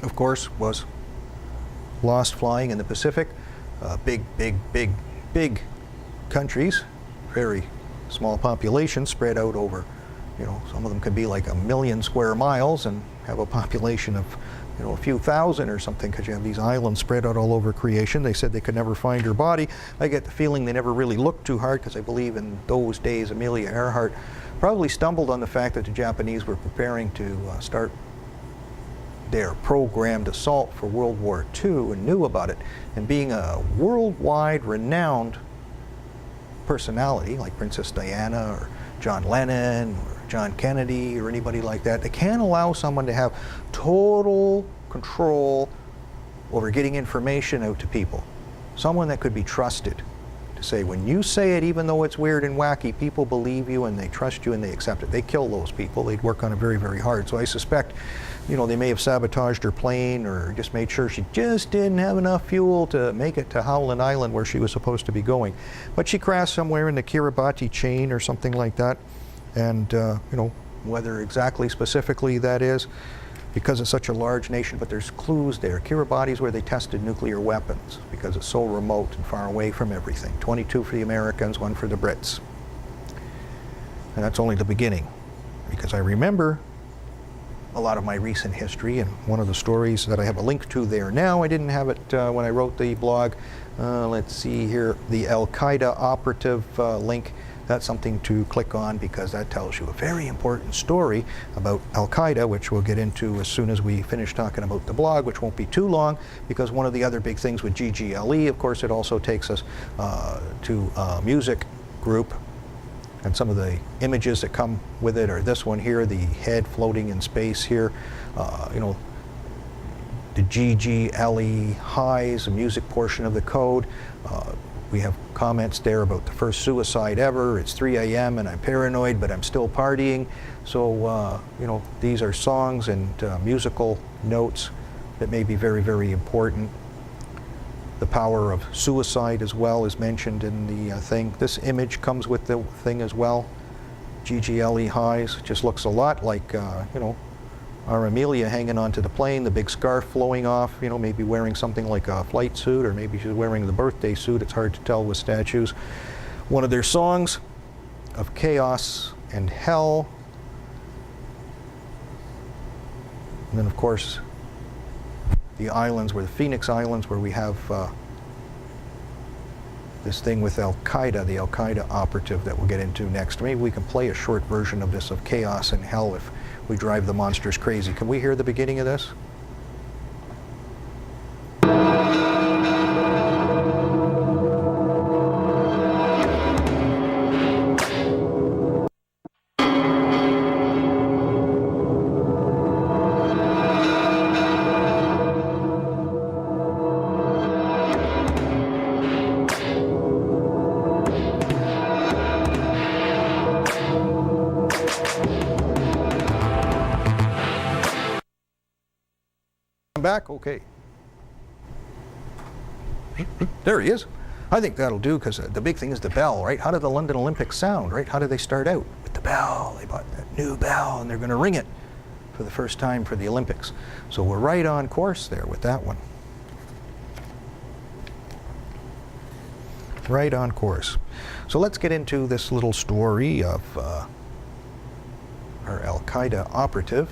of course, was lost flying in the Pacific. Big countries, very small populations spread out over, you know, some of them could be like 1 million square miles and have a population of, you know, a few thousand or something, because you have these islands spread out all over creation. They said they could never find her body. I get the feeling they never really looked too hard, because I believe in those days Amelia Earhart probably stumbled on the fact that the Japanese were preparing to start their programmed assault for World War II and knew about it. And being a worldwide renowned personality like Princess Diana or John Lennon or John Kennedy or anybody like that, they can't allow someone to have total control over getting information out to people. Someone that could be trusted to say, when you say it, even though it's weird and wacky, people believe you and they trust you and they accept it. They kill those people. They'd work on it very, very hard. So I suspect, you know, they may have sabotaged her plane or just made sure she just didn't have enough fuel to make it to Howland Island where she was supposed to be going. But she crashed somewhere in the Kiribati chain or something like that. And, you know, whether exactly specifically that is, because it's such a large nation, but there's clues there. Kiribati is where they tested nuclear weapons because it's so remote and far away from everything. 22 for the Americans, 1 for the Brits. And that's only the beginning, because I remember a lot of my recent history, and one of the stories that I have a link to there now, I didn't have it when I wrote the blog. Let's see here, the Al-Qaeda operative link. That's something to click on, because that tells you a very important story about Al-Qaeda, which we'll get into as soon as we finish talking about the blog, which won't be too long, because one of the other big things with GGLE, of course, it also takes us to a music group And some of the images that come with it are this one here, the head floating in space here, you know, the GGLE highs, the music portion of the code. We have comments there about the first suicide ever. It's 3 a.m. and I'm paranoid, but I'm still partying. So, you know, these are songs and musical notes that may be very, very important. The power of suicide as well is mentioned in the thing. This image comes with the thing as well. GGLE highs, just looks a lot like, you know, our Amelia hanging onto the plane, the big scarf flowing off, you know, maybe wearing something like a flight suit, or maybe she's wearing the birthday suit. It's hard to tell with statues. One of their songs of chaos and hell. And then, of course, the islands, where the Phoenix Islands, where we have this thing with Al-Qaeda, the Al-Qaeda operative that we'll get into next. Maybe we can play a short version of this, of chaos and hell, if we drive the monsters crazy. Can we hear the beginning of this? Back, okay. There he is. I think that'll do, because the big thing is the bell, right? How did the London Olympics sound, right? How did they start out? With the bell. They bought that new bell, and they're going to ring it for the first time for the Olympics. So we're right on course there with that one. Right on course. So let's get into this little story of our Al-Qaeda operative.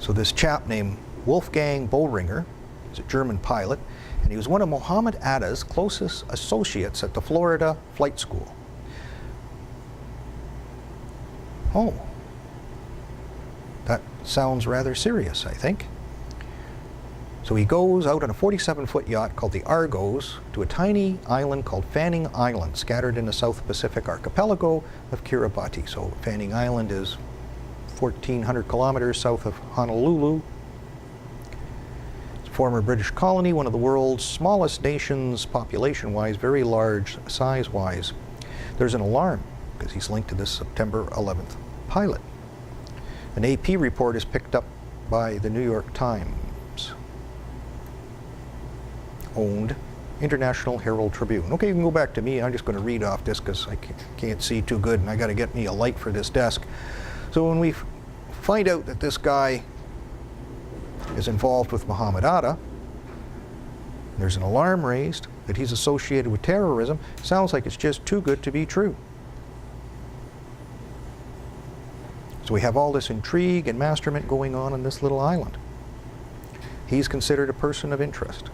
So this chap named Wolfgang Boehringer is a German pilot, and he was one of Mohammed Atta's closest associates at the Florida Flight School. Oh, that sounds rather serious, I think. So he goes out on a 47-foot yacht called the Argos to a tiny island called Fanning Island, scattered in the South Pacific archipelago of Kiribati. So Fanning Island is 1,400 kilometers south of Honolulu. It's a former British colony, one of the world's smallest nations population-wise, very large size-wise. There's an alarm because he's linked to this September 11th pilot. An AP report is picked up by the New York Times. Owned International Herald Tribune. Okay, you can go back to me. I'm just going to read off this because I can't see too good, and I got to get me a light for this desk. So when we find out that this guy is involved with Mohammed Atta, there's an alarm raised that he's associated with terrorism, sounds like it's just too good to be true. So we have all this intrigue and mastermind going on this little island. He's considered a person of interest.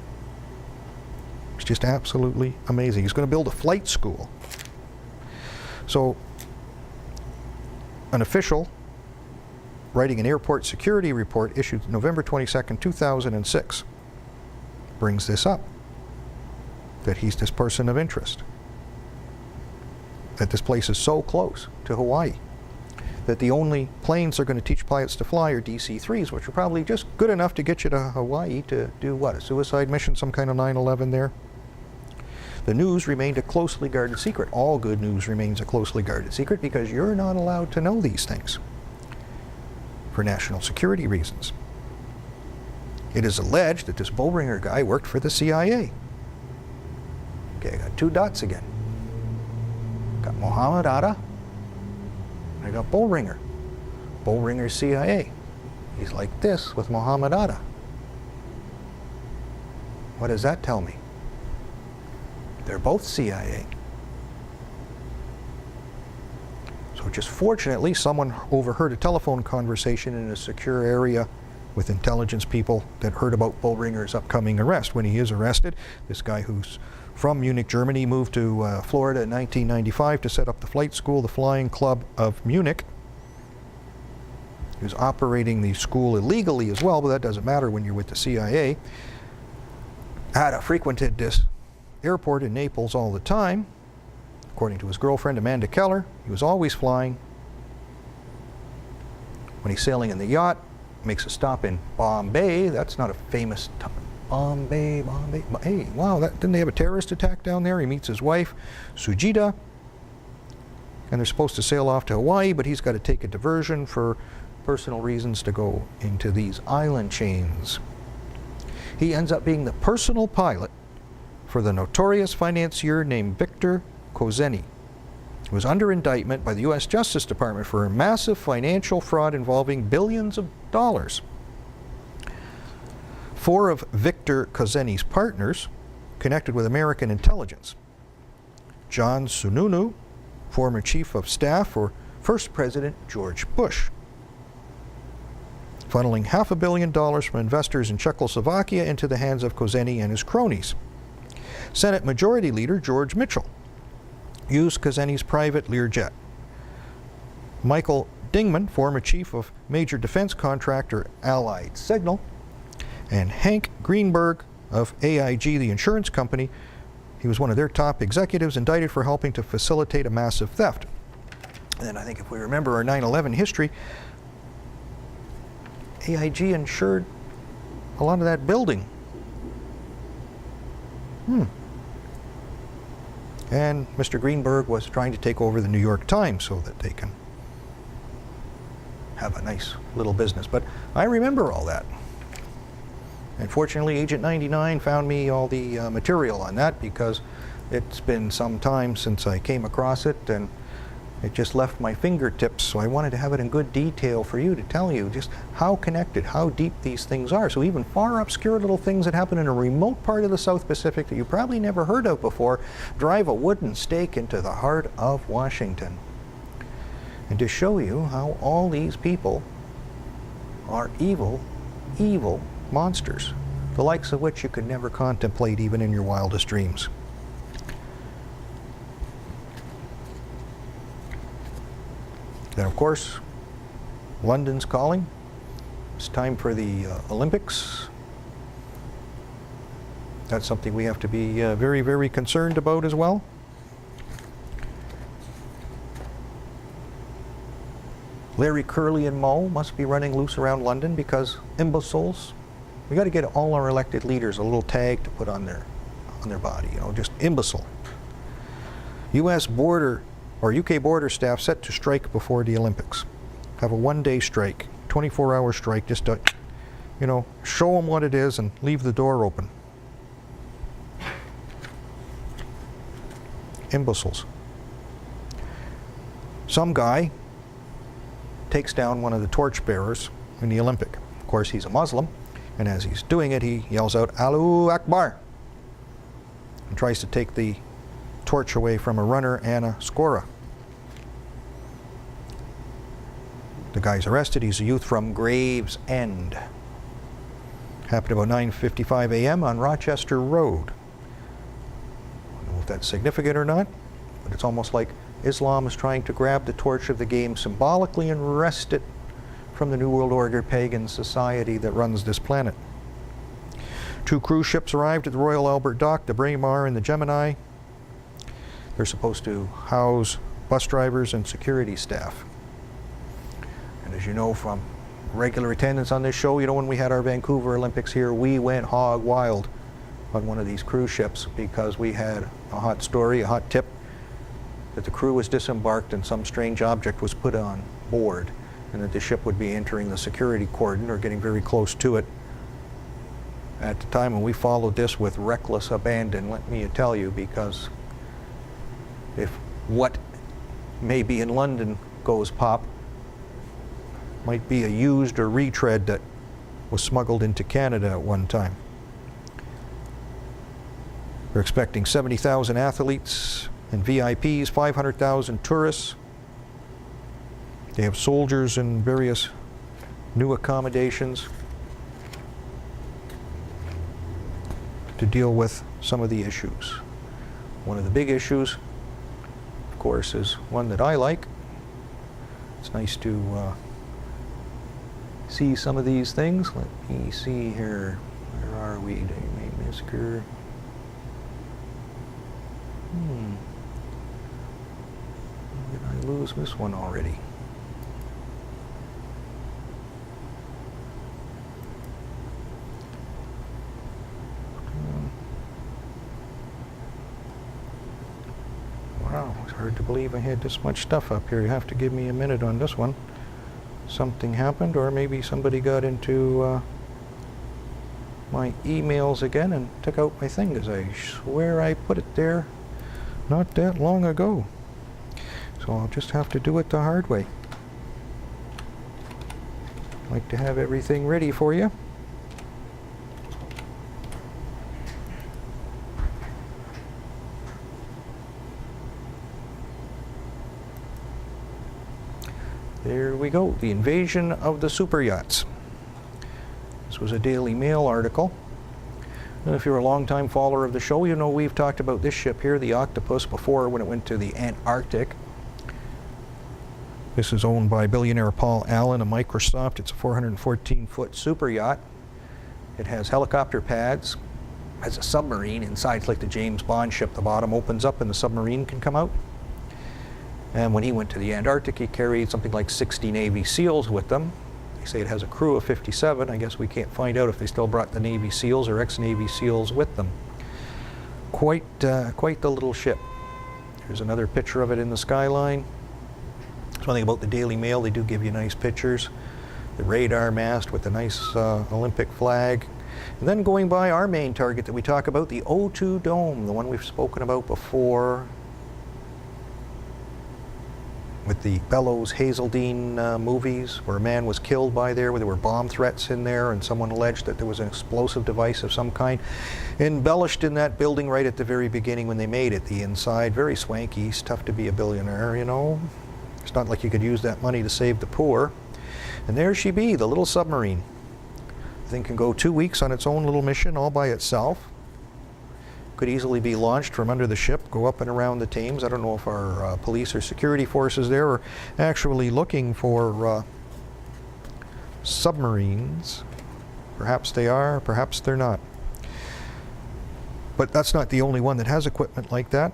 It's just absolutely amazing. He's going to build a flight school. So an official writing an airport security report issued November 22nd, 2006 brings this up, that he's this person of interest, that this place is so close to Hawaii, that the only planes they're going to teach pilots to fly are DC-3s, which are probably just good enough to get you to Hawaii to do what, a suicide mission, some kind of 9/11 there. The news remained a closely guarded secret. All good news remains a closely guarded secret because you're not allowed to know these things for national security reasons. It is alleged that this Boehringer guy worked for the CIA. Okay, I got two dots again. Got Mohammed Atta, I got Boehringer. Boehringer CIA. He's like this with Mohammed Atta. What does that tell me? They're both CIA. So just fortunately, someone overheard a telephone conversation in a secure area with intelligence people that heard about Boehringer's upcoming arrest. When he is arrested, this guy who's from Munich, Germany, moved to Florida in 1995 to set up the flight school, the Flying Club of Munich. He was operating the school illegally as well, but that doesn't matter when you're with the CIA. Atta frequented this airport in Naples all the time. According to his girlfriend Amanda Keller, he was always flying. When he's sailing in the yacht, makes a stop in Bombay. That's not a famous Bombay. Hey, wow, didn't they have a terrorist attack down there? He meets his wife, Sujita, and they're supposed to sail off to Hawaii, but he's got to take a diversion for personal reasons to go into these island chains. He ends up being the personal pilot for the notorious financier named Victor Kozeny. He was under indictment by the U.S. Justice Department for a massive financial fraud involving billions of dollars. 4 of Victor Kozeny's partners connected with American intelligence. John Sununu, former chief of staff for First President George Bush, funneling $500 million from investors in Czechoslovakia into the hands of Kozeny and his cronies. Senate Majority Leader George Mitchell used Kozeny's private Learjet. Michael Dingman, former chief of major defense contractor Allied Signal, and Hank Greenberg of AIG, the insurance company, he was one of their top executives, indicted for helping to facilitate a massive theft. And then I think if we remember our 9/11 history, AIG insured a lot of that building. And Mr. Greenberg was trying to take over the New York Times so that they can have a nice little business. But I remember all that. And fortunately, Agent 99 found me all the material on that, because it's been some time since I came across it, and it just left my fingertips. So I wanted to have it in good detail for you to tell you just how connected, how deep these things are. So even far obscure little things that happen in a remote part of the South Pacific that you probably never heard of before drive a wooden stake into the heart of Washington. And to show you how all these people are evil, evil monsters, the likes of which you could never contemplate even in your wildest dreams. Then, of course, London's calling. It's time for the Olympics. That's something we have to be very, very concerned about as well. Larry, Curly, and Moe must be running loose around London because imbeciles. We got to get all our elected leaders a little tag to put on their body, you know, just imbecile. U.S. border or UK border staff set to strike before the Olympics. Have a one-day strike, 24-hour strike, just to, you know, show them what it is and leave the door open. Imbeciles. Some guy takes down one of the torchbearers in the Olympic. Of course, he's a Muslim, and as he's doing it, he yells out, "Allahu Akbar," and tries to take the torch away from a runner, Anna Skora. The guy's arrested. He's a youth from Gravesend. Happened about 9:55 a.m. on Rochester Road. I don't know if that's significant or not, but it's almost like Islam is trying to grab the torch of the game symbolically and wrest it from the New World Order pagan society that runs this planet. 2 cruise ships arrived at the Royal Albert Dock, the Braemar and the Gemini. They're supposed to house bus drivers and security staff. And as you know from regular attendance on this show, you know, when we had our Vancouver Olympics here, we went hog wild on one of these cruise ships because we had a hot story, a hot tip, that the crew was disembarked and some strange object was put on board, and that the ship would be entering the security cordon or getting very close to it. At the time when we followed this with reckless abandon, let me tell you, because if what may be in London goes pop, might be a used or retread that was smuggled into Canada at one time. They're expecting 70,000 athletes and VIPs, 500,000 tourists. They have soldiers in various new accommodations to deal with some of the issues. One of the big issues, of course, is one that I like. It's nice to see some of these things. Let me see here. Where are we? Massacre. Did I lose this one already? Wow, it's hard to believe I had this much stuff up here. You have to give me a minute on this one. Something happened, or maybe somebody got into my emails again and took out my thing, because I swear I put it there not that long ago. So I'll just have to do it the hard way. I'd like to have everything ready for you. There we go, the invasion of the super yachts. This was a Daily Mail article. And if you're a long-time follower of the show, you know we've talked about this ship here, the Octopus, before when it went to the Antarctic. This is owned by billionaire Paul Allen of Microsoft. It's a 414-foot super yacht. It has helicopter pads, has a submarine inside. It's like the James Bond ship. The bottom opens up and the submarine can come out. And when he went to the Antarctic, he carried something like 60 Navy SEALs with them. They say it has a crew of 57. I guess we can't find out if they still brought the Navy SEALs or ex-Navy SEALs with them. Quite the little ship. Here's another picture of it in the skyline. There's one thing about the Daily Mail, they do give you nice pictures. The radar mast with the nice Olympic flag. And then going by our main target that we talk about, the O2 Dome, the one we've spoken about before, with the Bellows Hazeldine movies, where a man was killed by there, where there were bomb threats in there, and someone alleged that there was an explosive device of some kind embellished in that building right at the very beginning when they made it. The inside, very swanky. It's tough to be a billionaire, you know. It's not like you could use that money to save the poor. And there she be, the little submarine. The thing can go 2 weeks on its own little mission all by itself. Could easily be launched from under the ship, go up and around the Thames. I don't know if our police or security forces there are actually looking for submarines. Perhaps they are, perhaps they're not. But that's not the only one that has equipment like that.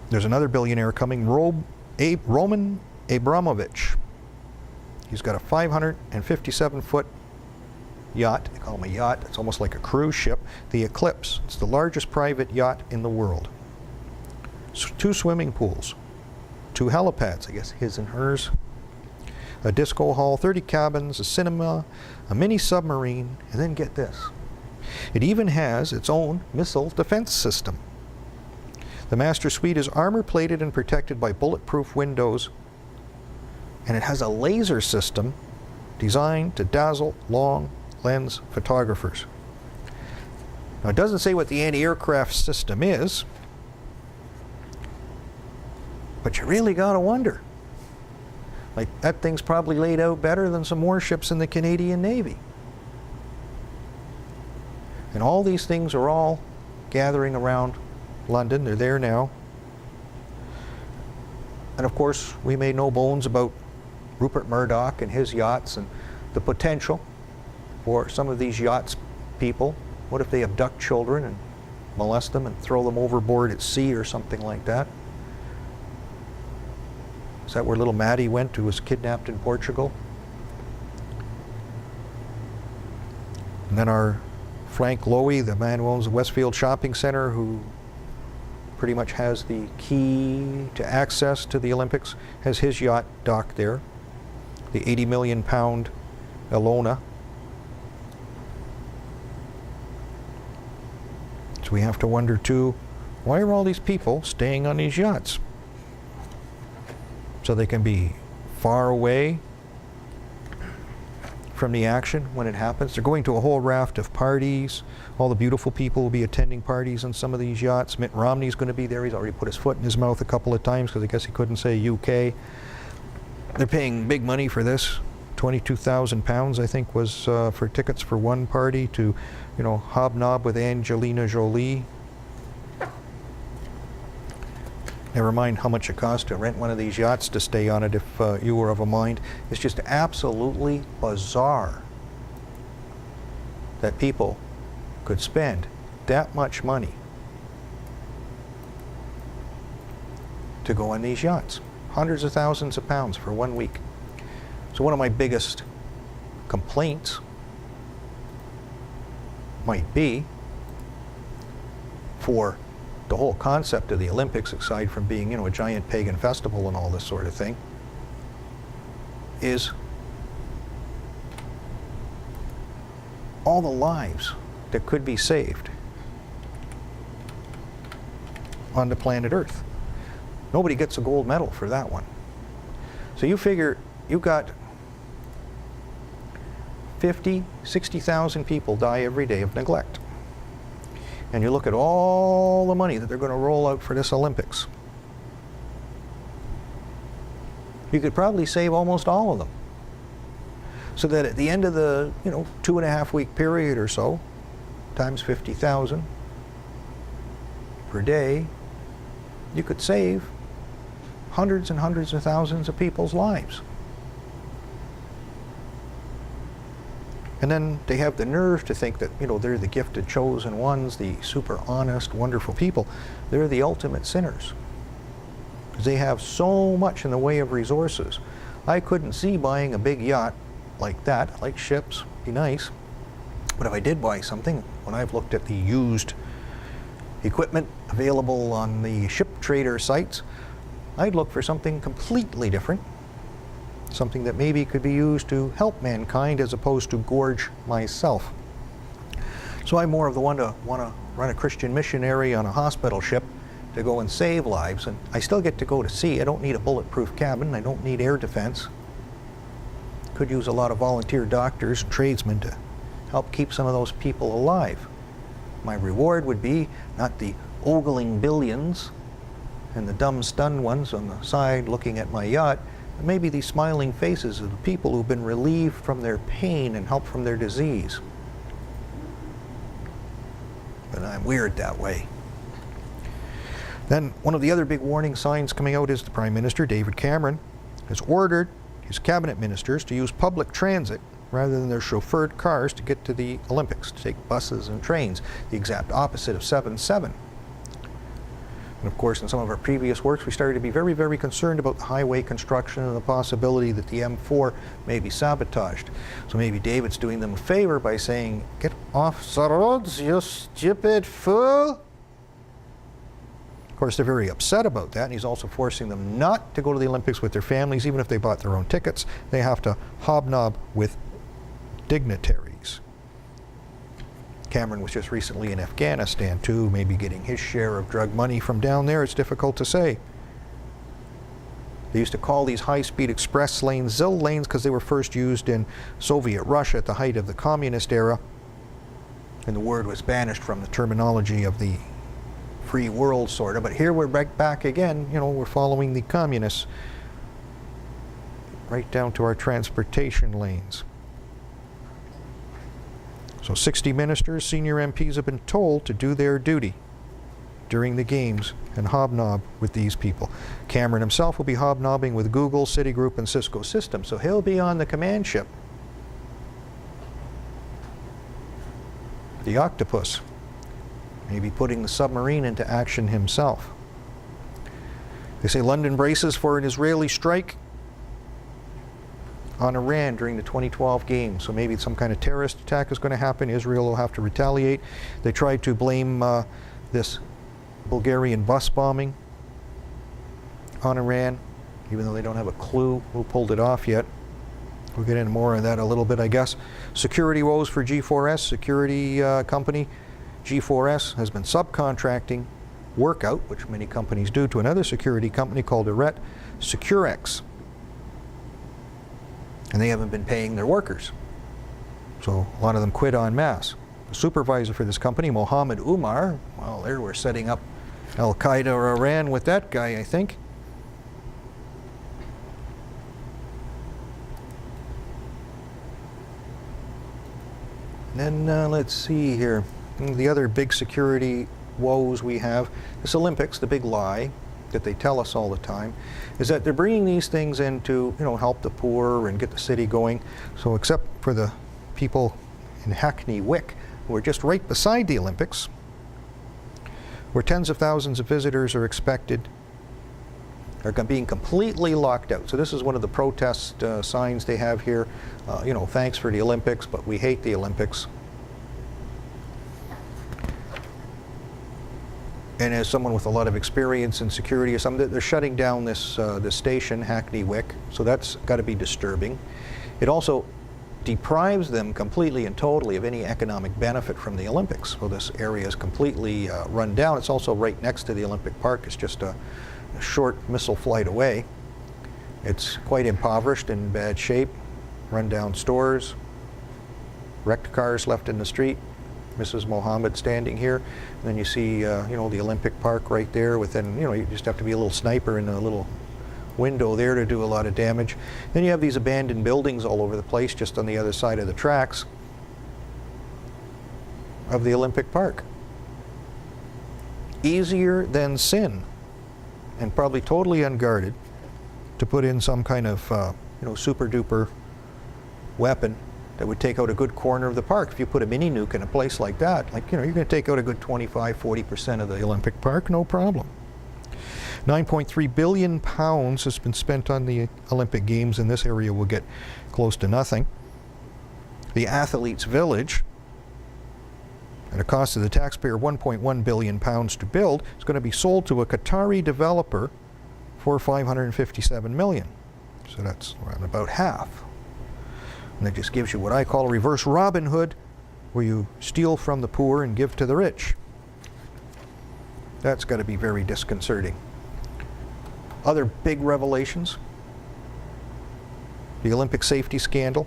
There's another billionaire coming, Roman Abramovich. He's got a 557-foot yacht. They call him a yacht. It's almost like a cruise ship. The Eclipse. It's the largest private yacht in the world. 2 swimming pools, 2 helipads, I guess his and hers, a disco hall, 30 cabins, a cinema, a mini submarine, and then get this. It even has its own missile defense system. The master suite is armor-plated and protected by bulletproof windows, and it has a laser system designed to dazzle long lens photographers. Now, it doesn't say what the anti-aircraft system is, but you really got to wonder. Like, that thing's probably laid out better than some warships in the Canadian Navy. And all these things are all gathering around London. They're there now. And of course, we made no bones about Rupert Murdoch and his yachts and the potential for some of these yachts people. What if they abduct children and molest them and throw them overboard at sea or something like that? Is that where little Maddie went, who was kidnapped in Portugal? And then our Frank Lowy, the man who owns the Westfield Shopping Center, who pretty much has the key to access to the Olympics, has his yacht docked there. The 80 million pound Elona. So we have to wonder too, why are all these people staying on these yachts? So they can be far away from the action when it happens. They're going to a whole raft of parties. All the beautiful people will be attending parties on some of these yachts. Mitt Romney's going to be there. He's already put his foot in his mouth a couple of times because I guess he couldn't say UK. They're paying big money for this. £22,000, I think, was for tickets for one party to, you know, hobnob with Angelina Jolie. Never mind how much it costs to rent one of these yachts to stay on it if you were of a mind. It's just absolutely bizarre that people could spend that much money to go on these yachts. Hundreds of thousands of pounds for 1 week. So one of my biggest complaints might be for the whole concept of the Olympics, aside from being, a giant pagan festival and all this sort of thing, is all the lives that could be saved on the planet Earth. Nobody gets a gold medal for that one. So you figure you got 50, 60,000 people die every day of neglect. And you look at all the money that they're going to roll out for this Olympics. You could probably save almost all of them. So that at the end of the, 2.5 week period or so, times 50,000 per day, you could save hundreds and hundreds of thousands of people's lives. And then they have the nerve to think that, they're the gifted chosen ones, the super honest, wonderful people. They're the ultimate sinners. Because they have so much in the way of resources. I couldn't see buying a big yacht like that. I like ships, be nice. But if I did buy something, when I've looked at the used equipment available on the ship trader sites, I'd look for something completely different. Something that maybe could be used to help mankind as opposed to gorge myself. So I'm more of the one to want to run a Christian missionary on a hospital ship to go and save lives. And I still get to go to sea. I don't need a bulletproof cabin. I don't need air defense. Could use a lot of volunteer doctors and tradesmen to help keep some of those people alive. My reward would be not the ogling billions and the dumb stunned ones on the side looking at my yacht, but maybe these smiling faces of the people who've been relieved from their pain and helped from their disease. But I'm weird that way. Then one of the other big warning signs coming out is the Prime Minister, David Cameron, has ordered his cabinet ministers to use public transit rather than their chauffeured cars to get to the Olympics, to take buses and trains, the exact opposite of 7-7. And of course, in some of our previous works, we started to be very, very concerned about the highway construction and the possibility that the M4 may be sabotaged. So maybe David's doing them a favor by saying, "Get off the roads, you stupid fool." Of course, they're very upset about that, and he's also forcing them not to go to the Olympics with their families, even if they bought their own tickets. They have to hobnob with dignitaries. Cameron was just recently in Afghanistan too, maybe getting his share of drug money from down there. It's difficult to say. They used to call these high-speed express lanes ZIL lanes because they were first used in Soviet Russia at the height of the communist era. And the word was banished from the terminology of the free world, sort of. But here we're back again, we're following the communists right down to our transportation lanes. So 60 ministers, senior MPs have been told to do their duty during the games and hobnob with these people. Cameron himself will be hobnobbing with Google, Citigroup, and Cisco Systems, so he'll be on the command ship, the Octopus, maybe putting the submarine into action himself. They say London braces for an Israeli strike on Iran during the 2012 games. So maybe some kind of terrorist attack is going to happen. Israel will have to retaliate. They tried to blame this Bulgarian bus bombing on Iran, even though they don't have a clue who pulled it off yet. We'll get into more of that a little bit, I guess. Security woes for G4S, security company. G4S has been subcontracting work out, which many companies do, to another security company called Arret Securex. And they haven't been paying their workers. So a lot of them quit en masse. The supervisor for this company, Mohammed Umar, well, there we're setting up Al-Qaeda or Iran with that guy, I think. And then let's see here. The other big security woes we have, this Olympics, the big lie that they tell us all the time, is that they're bringing these things in to, help the poor and get the city going. So except for the people in Hackney Wick, who are just right beside the Olympics, where tens of thousands of visitors are expected, are being completely locked out. So this is one of the protest signs they have here. You know, thanks for the Olympics, but we hate the Olympics. And as someone with a lot of experience in security or something, they're shutting down this station, Hackney Wick, so that's got to be disturbing. It also deprives them completely and totally of any economic benefit from the Olympics. So this area is completely run down. It's also right next to the Olympic Park. It's just a short missile flight away. It's quite impoverished, in bad shape, run down stores, wrecked cars left in the street. Mrs. Mohammed standing here. And then you see, you know, the Olympic Park right there within, you know, you just have to be a little sniper in a little window there to do a lot of damage. Then you have these abandoned buildings all over the place just on the other side of the tracks of the Olympic Park. Easier than sin, and probably totally unguarded, to put in some kind of, you know, super duper weapon that would take out a good corner of the park. If you put a mini nuke in a place like that, like, you know, you're going to take out a good 25–40% of the Olympic Park, no problem. 9.3 billion pounds has been spent on the Olympic Games, and this area will get close to nothing. The Athletes' Village, at a cost to the taxpayer 1.1 billion pounds to build, is going to be sold to a Qatari developer for 557 million. So that's around about half. And that just gives you what I call a reverse Robin Hood, where you steal from the poor and give to the rich. That's got to be very disconcerting. Other big revelations: the Olympic safety scandal.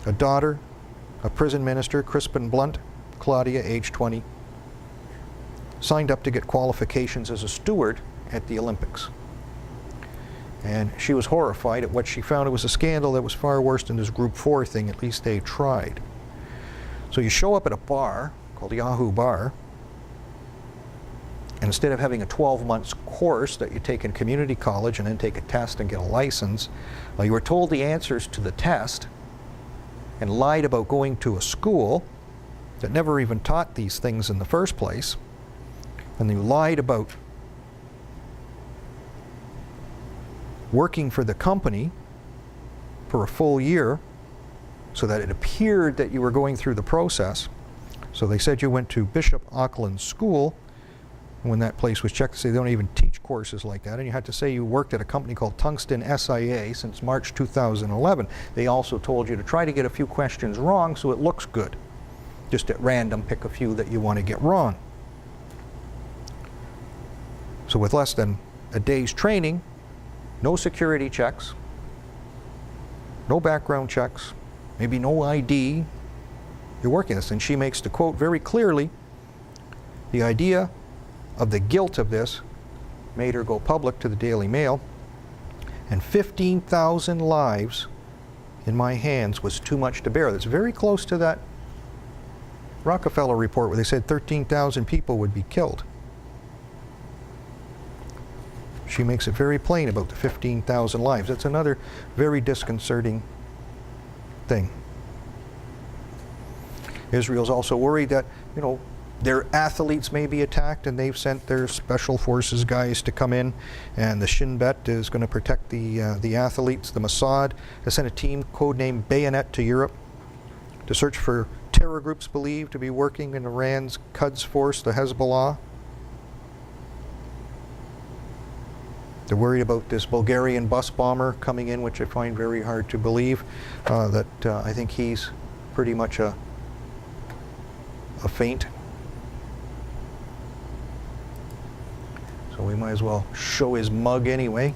A daughter, a prison minister, Crispin Blunt, Claudia, age 20, signed up to get qualifications as a steward at the Olympics. And she was horrified at what she found. It was a scandal that was far worse than this Group 4 thing. At least they tried. So you show up at a bar called Yahoo Bar, and instead of having a 12-month course that you take in community college and then take a test and get a license, you were told the answers to the test and lied about going to a school that never even taught these things in the first place. And you lied about working for the company for a full year so that it appeared that you were going through the process. So they said you went to Bishop Auckland School. When that place was checked, they say they don't even teach courses like that. And you had to say you worked at a company called Tungsten SIA since March 2011. They also told you to try to get a few questions wrong so it looks good. Just at random, pick a few that you want to get wrong. So with less than a day's training, no security checks, no background checks, maybe no ID, you're working this. And she makes the quote very clearly: the idea of the guilt of this made her go public to the Daily Mail, and 15,000 lives in my hands was too much to bear. That's very close to that Rockefeller report where they said 13,000 people would be killed. She makes it very plain about the 15,000 lives. That's another very disconcerting thing. Israel's also worried that, you know, their athletes may be attacked, and they've sent their special forces guys to come in, and the Shin Bet is going to protect the athletes. The Mossad has sent a team codenamed Bayonet to Europe to search for terror groups believed to be working in Iran's Quds force, the Hezbollah. They're worried about this Bulgarian bus bomber coming in, which I find very hard to believe, that I think he's pretty much a feint. So we might as well show his mug anyway.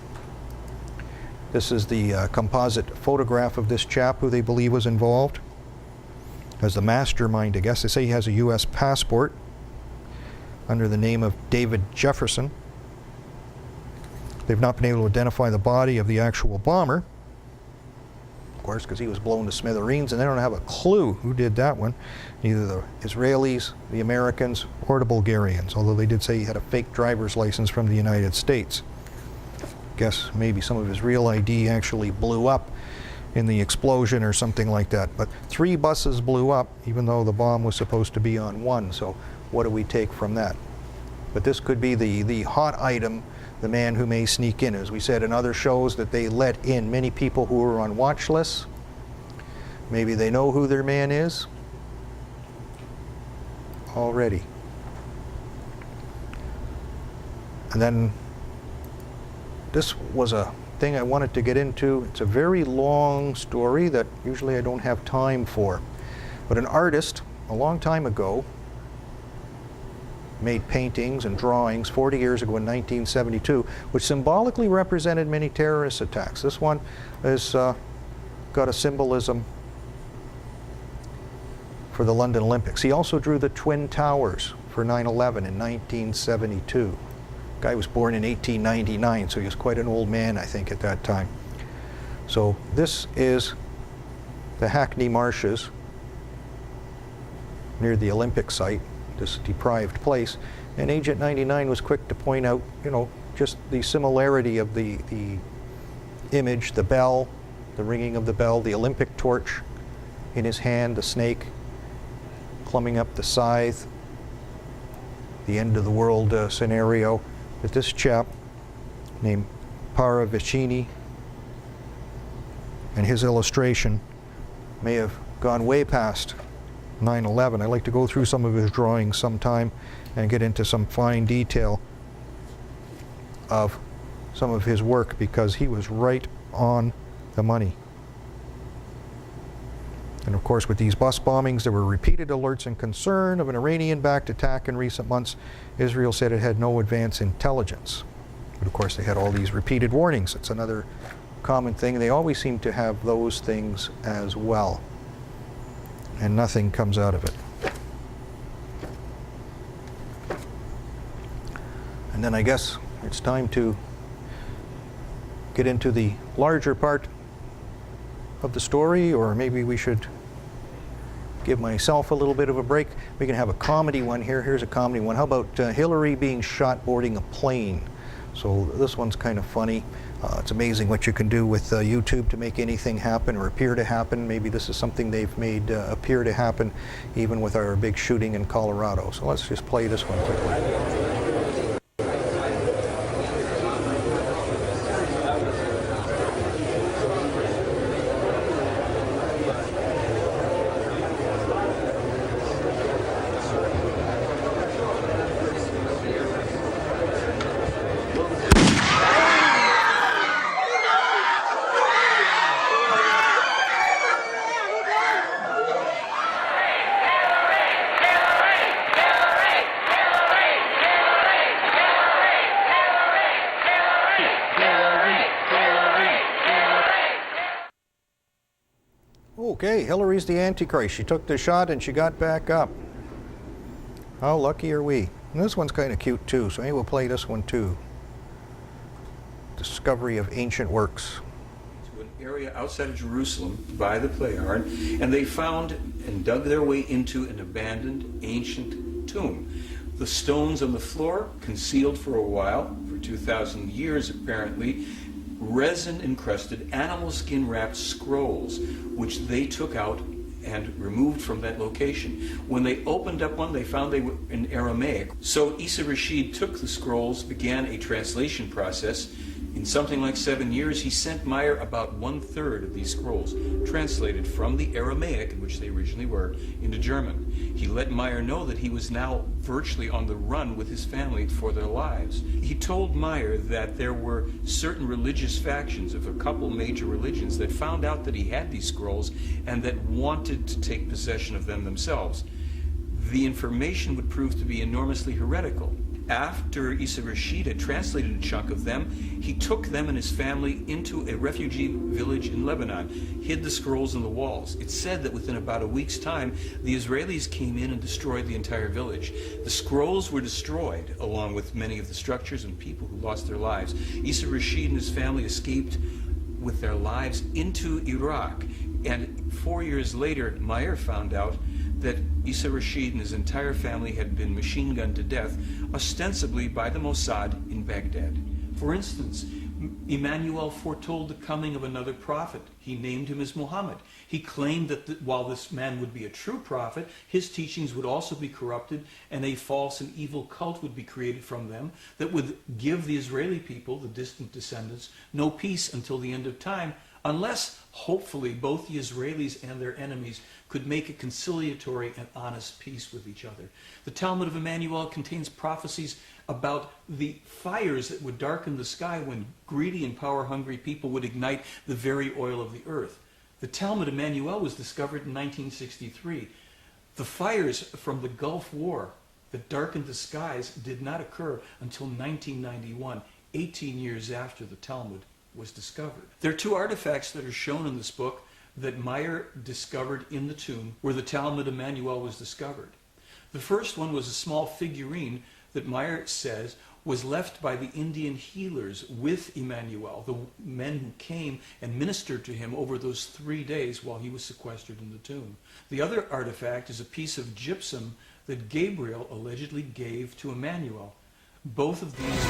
This is the composite photograph of this chap who they believe was involved as the mastermind, I guess. They say he has a U.S. passport under the name of David Jefferson. They've not been able to identify the body of the actual bomber, of course, because he was blown to smithereens, and they don't have a clue who did that one. Neither the Israelis, the Americans, or the Bulgarians, although they did say he had a fake driver's license from the United States. Guess maybe some of his real ID actually blew up in the explosion or something like that. But 3 buses blew up, even though the bomb was supposed to be on one. So what do we take from that? But this could be the hot item, the man who may sneak in. As we said in other shows, that they let in many people who are on watch lists. Maybe they know who their man is already. And then this was a thing I wanted to get into. It's a very long story that usually I don't have time for. But an artist, a long time ago, made paintings and drawings 40 years ago in 1972, which symbolically represented many terrorist attacks. This one has got a symbolism for the London Olympics. He also drew the Twin Towers for 9/11 in 1972. Guy was born in 1899, so he was quite an old man, I think, at that time. So this is the Hackney Marshes near the Olympic site, this deprived place. And Agent 99 was quick to point out, you know, just the similarity of the image, the bell, the ringing of the bell, the Olympic torch in his hand, the snake clumbing up the scythe, the end of the world scenario. That this chap named Paravicini and his illustration may have gone way past 9/11. I'd like to go through some of his drawings sometime and get into some fine detail of some of his work, because he was right on the money. And of course, with these bus bombings, there were repeated alerts and concern of an Iranian-backed attack in recent months. Israel said it had no advance intelligence. But of course, they had all these repeated warnings. It's another common thing. They always seem to have those things as well. And nothing comes out of it. And then I guess it's time to get into the larger part of the story, or maybe we should give myself a little bit of a break. We can have a comedy one here. Here's a comedy one. How about Hillary being shot boarding a plane? So this one's kind of funny. It's amazing what you can do with YouTube to make anything happen or appear to happen. Maybe this is something they've made appear to happen, even with our big shooting in Colorado. So let's just play this one quickly. Okay, Hillary's the Antichrist. She took the shot and she got back up. How lucky are we? And this one's kind of cute too, so maybe we'll play this one too. Discovery of ancient works. To an area outside of Jerusalem by the play yard, and they found and dug their way into an abandoned ancient tomb. The stones on the floor, concealed for a while, for 2,000 years apparently, resin-encrusted, animal skin-wrapped scrolls, which they took out and removed from that location. When they opened up one, they found they were in Aramaic. So Isa Rashid took the scrolls, began a translation process. In something like 7 years, he sent Meyer about 1/3 of these scrolls, translated from the Aramaic, in which they originally were, into German. He let Meyer know that he was now virtually on the run with his family for their lives. He told Meyer that there were certain religious factions of a couple major religions that found out that he had these scrolls and that wanted to take possession of them themselves. The information would prove to be enormously heretical. After Isa Rashid had translated a chunk of them, he took them and his family into a refugee village in Lebanon, hid the scrolls in the walls. It's said that within about a week's time, the Israelis came in and destroyed the entire village. The scrolls were destroyed, along with many of the structures and people who lost their lives. Isa Rashid and his family escaped with their lives into Iraq. And 4 years later, Meyer found out that Isa Rashid and his entire family had been machine gunned to death, ostensibly by the Mossad in Baghdad. For instance, Emmanuel foretold the coming of another prophet. He named him as Muhammad. He claimed that while this man would be a true prophet, his teachings would also be corrupted, and a false and evil cult would be created from them that would give the Israeli people, the distant descendants, no peace until the end of time, unless, hopefully, both the Israelis and their enemies could make a conciliatory and honest peace with each other. The Talmud of Emmanuel contains prophecies about the fires that would darken the sky when greedy and power-hungry people would ignite the very oil of the earth. The Talmud of Emmanuel was discovered in 1963. The fires from the Gulf War that darkened the skies did not occur until 1991, 18 years after the Talmud was discovered. There are two artifacts that are shown in this book that Meyer discovered in the tomb where the Talmud of Emmanuel was discovered. The first one was a small figurine that Meyer says was left by the Indian healers with Emmanuel, the men who came and ministered to him over those 3 days while he was sequestered in the tomb. The other artifact is a piece of gypsum that Gabriel allegedly gave to Emmanuel. Both of these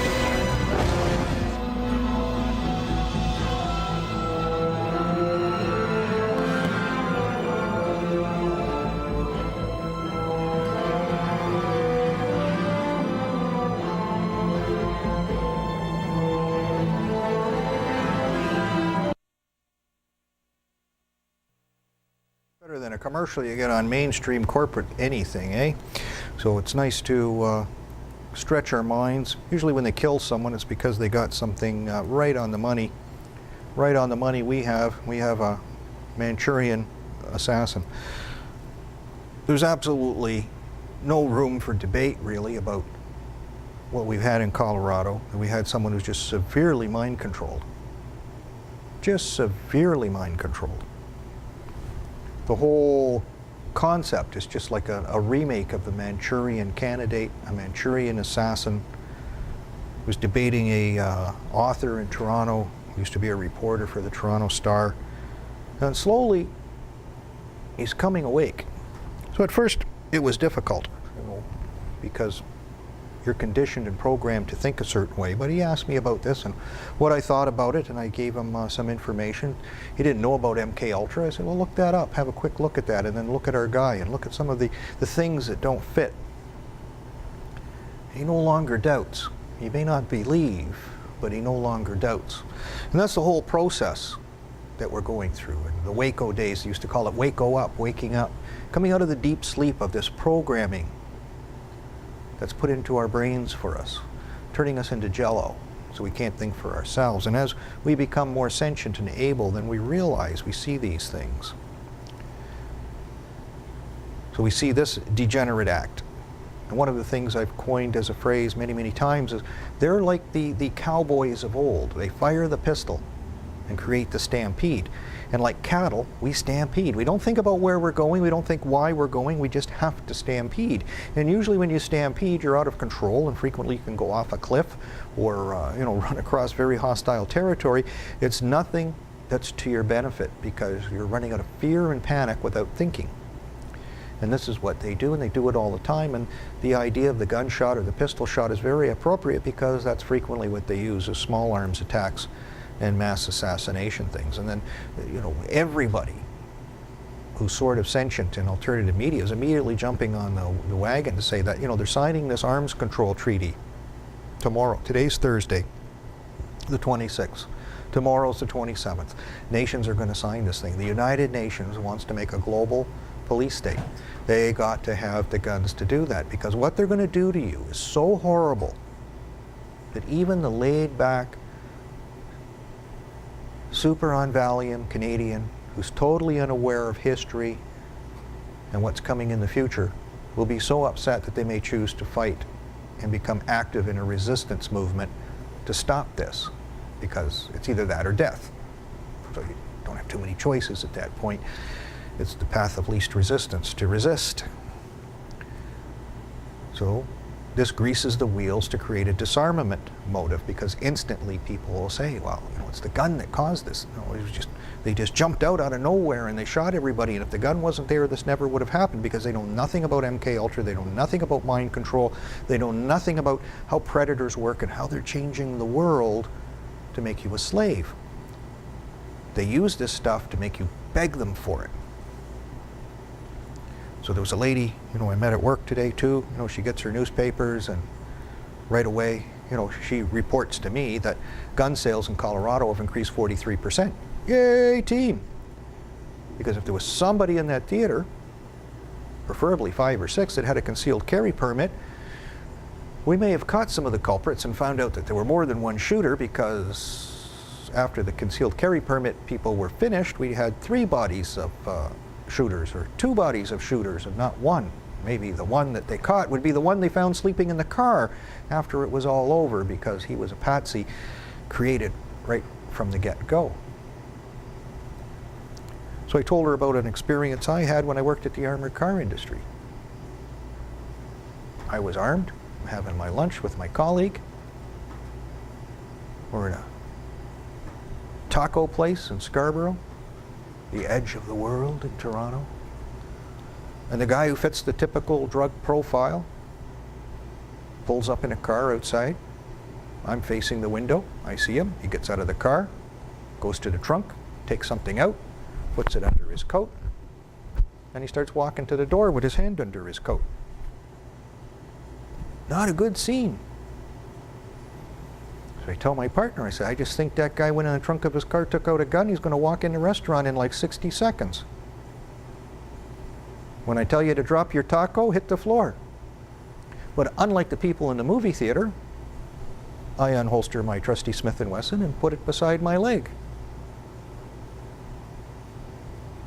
better than a commercial you get on mainstream corporate anything, eh? So it's nice to stretch our minds. Usually when they kill someone, it's because they got something right on the money. Right on the money we have a Manchurian assassin. There's absolutely no room for debate really about what we've had in Colorado. We had someone who's just severely mind controlled. Just severely mind controlled. The whole concept is just like a remake of the Manchurian Candidate, a Manchurian assassin. Was debating a author in Toronto who used to be a reporter for the Toronto Star. And slowly, he's coming awake. So at first, it was difficult, because you're conditioned and programmed to think a certain way. But he asked me about this and what I thought about it, and I gave him some information. He didn't know about MK Ultra. I said, well, look that up, have a quick look at that, and then look at our guy and look at some of the things that don't fit. He no longer doubts. He may not believe, but he no longer doubts. And that's the whole process that we're going through. In the Waco days, they used to call it Waco up, waking up, coming out of the deep sleep of this programming that's put into our brains for us, turning us into jello so we can't think for ourselves. And as we become more sentient and able, then we realize we see these things. So we see this degenerate act. And one of the things I've coined as a phrase many, many times is they're like the cowboys of old. They fire the pistol and create the stampede. And like cattle, we stampede. We don't think about where we're going. We don't think why we're going. We just have to stampede. And usually when you stampede, you're out of control, and frequently you can go off a cliff or run across very hostile territory. It's nothing that's to your benefit because you're running out of fear and panic without thinking. And this is what they do, and they do it all the time. And the idea of the gunshot or the pistol shot is very appropriate because that's frequently what they use as small arms attacks and mass assassination things. And then, everybody who's sort of sentient in alternative media is immediately jumping on the wagon to say that, they're signing this arms control treaty tomorrow. Today's Thursday, the 26th. Tomorrow's the 27th. Nations are going to sign this thing. The United Nations wants to make a global police state. They got to have the guns to do that, because what they're going to do to you is so horrible that even the laid-back, super on Valium Canadian, who's totally unaware of history and what's coming in the future, will be so upset that they may choose to fight and become active in a resistance movement to stop this, because it's either that or death. So you don't have too many choices at that point. It's the path of least resistance to resist. So this greases the wheels to create a disarmament motive, because instantly people will say, well, it's the gun that caused this. No, it was they just jumped out of nowhere and they shot everybody, and if the gun wasn't there, this never would have happened, because they know nothing about MK Ultra, they know nothing about mind control, they know nothing about how predators work and how they're changing the world to make you a slave. They use this stuff to make you beg them for it. So there was a lady, I met at work today too. She gets her newspapers, and right away, she reports to me that gun sales in Colorado have increased 43%. Yay, team! Because if there was somebody in that theater, preferably 5 or 6, that had a concealed carry permit, we may have caught some of the culprits and found out that there were more than one shooter, because after the concealed carry permit people were finished, we had 3 bodies of shooters, or 2 bodies of shooters, and not one. Maybe the one that they caught would be the one they found sleeping in the car after it was all over, because he was a patsy created right from the get-go. So I told her about an experience I had when I worked at the armored car industry. I was armed, having my lunch with my colleague. We're in a taco place in Scarborough, the edge of the world in Toronto. And the guy who fits the typical drug profile pulls up in a car outside. I'm facing the window. I see him. He gets out of the car, goes to the trunk, takes something out, puts it under his coat, and he starts walking to the door with his hand under his coat. Not a good scene. So I tell my partner, I say, I just think that guy went in the trunk of his car, took out a gun, he's going to walk in the restaurant in like 60 seconds. When I tell you to drop your taco, hit the floor. But unlike the people in the movie theater, I unholster my trusty Smith & Wesson and put it beside my leg.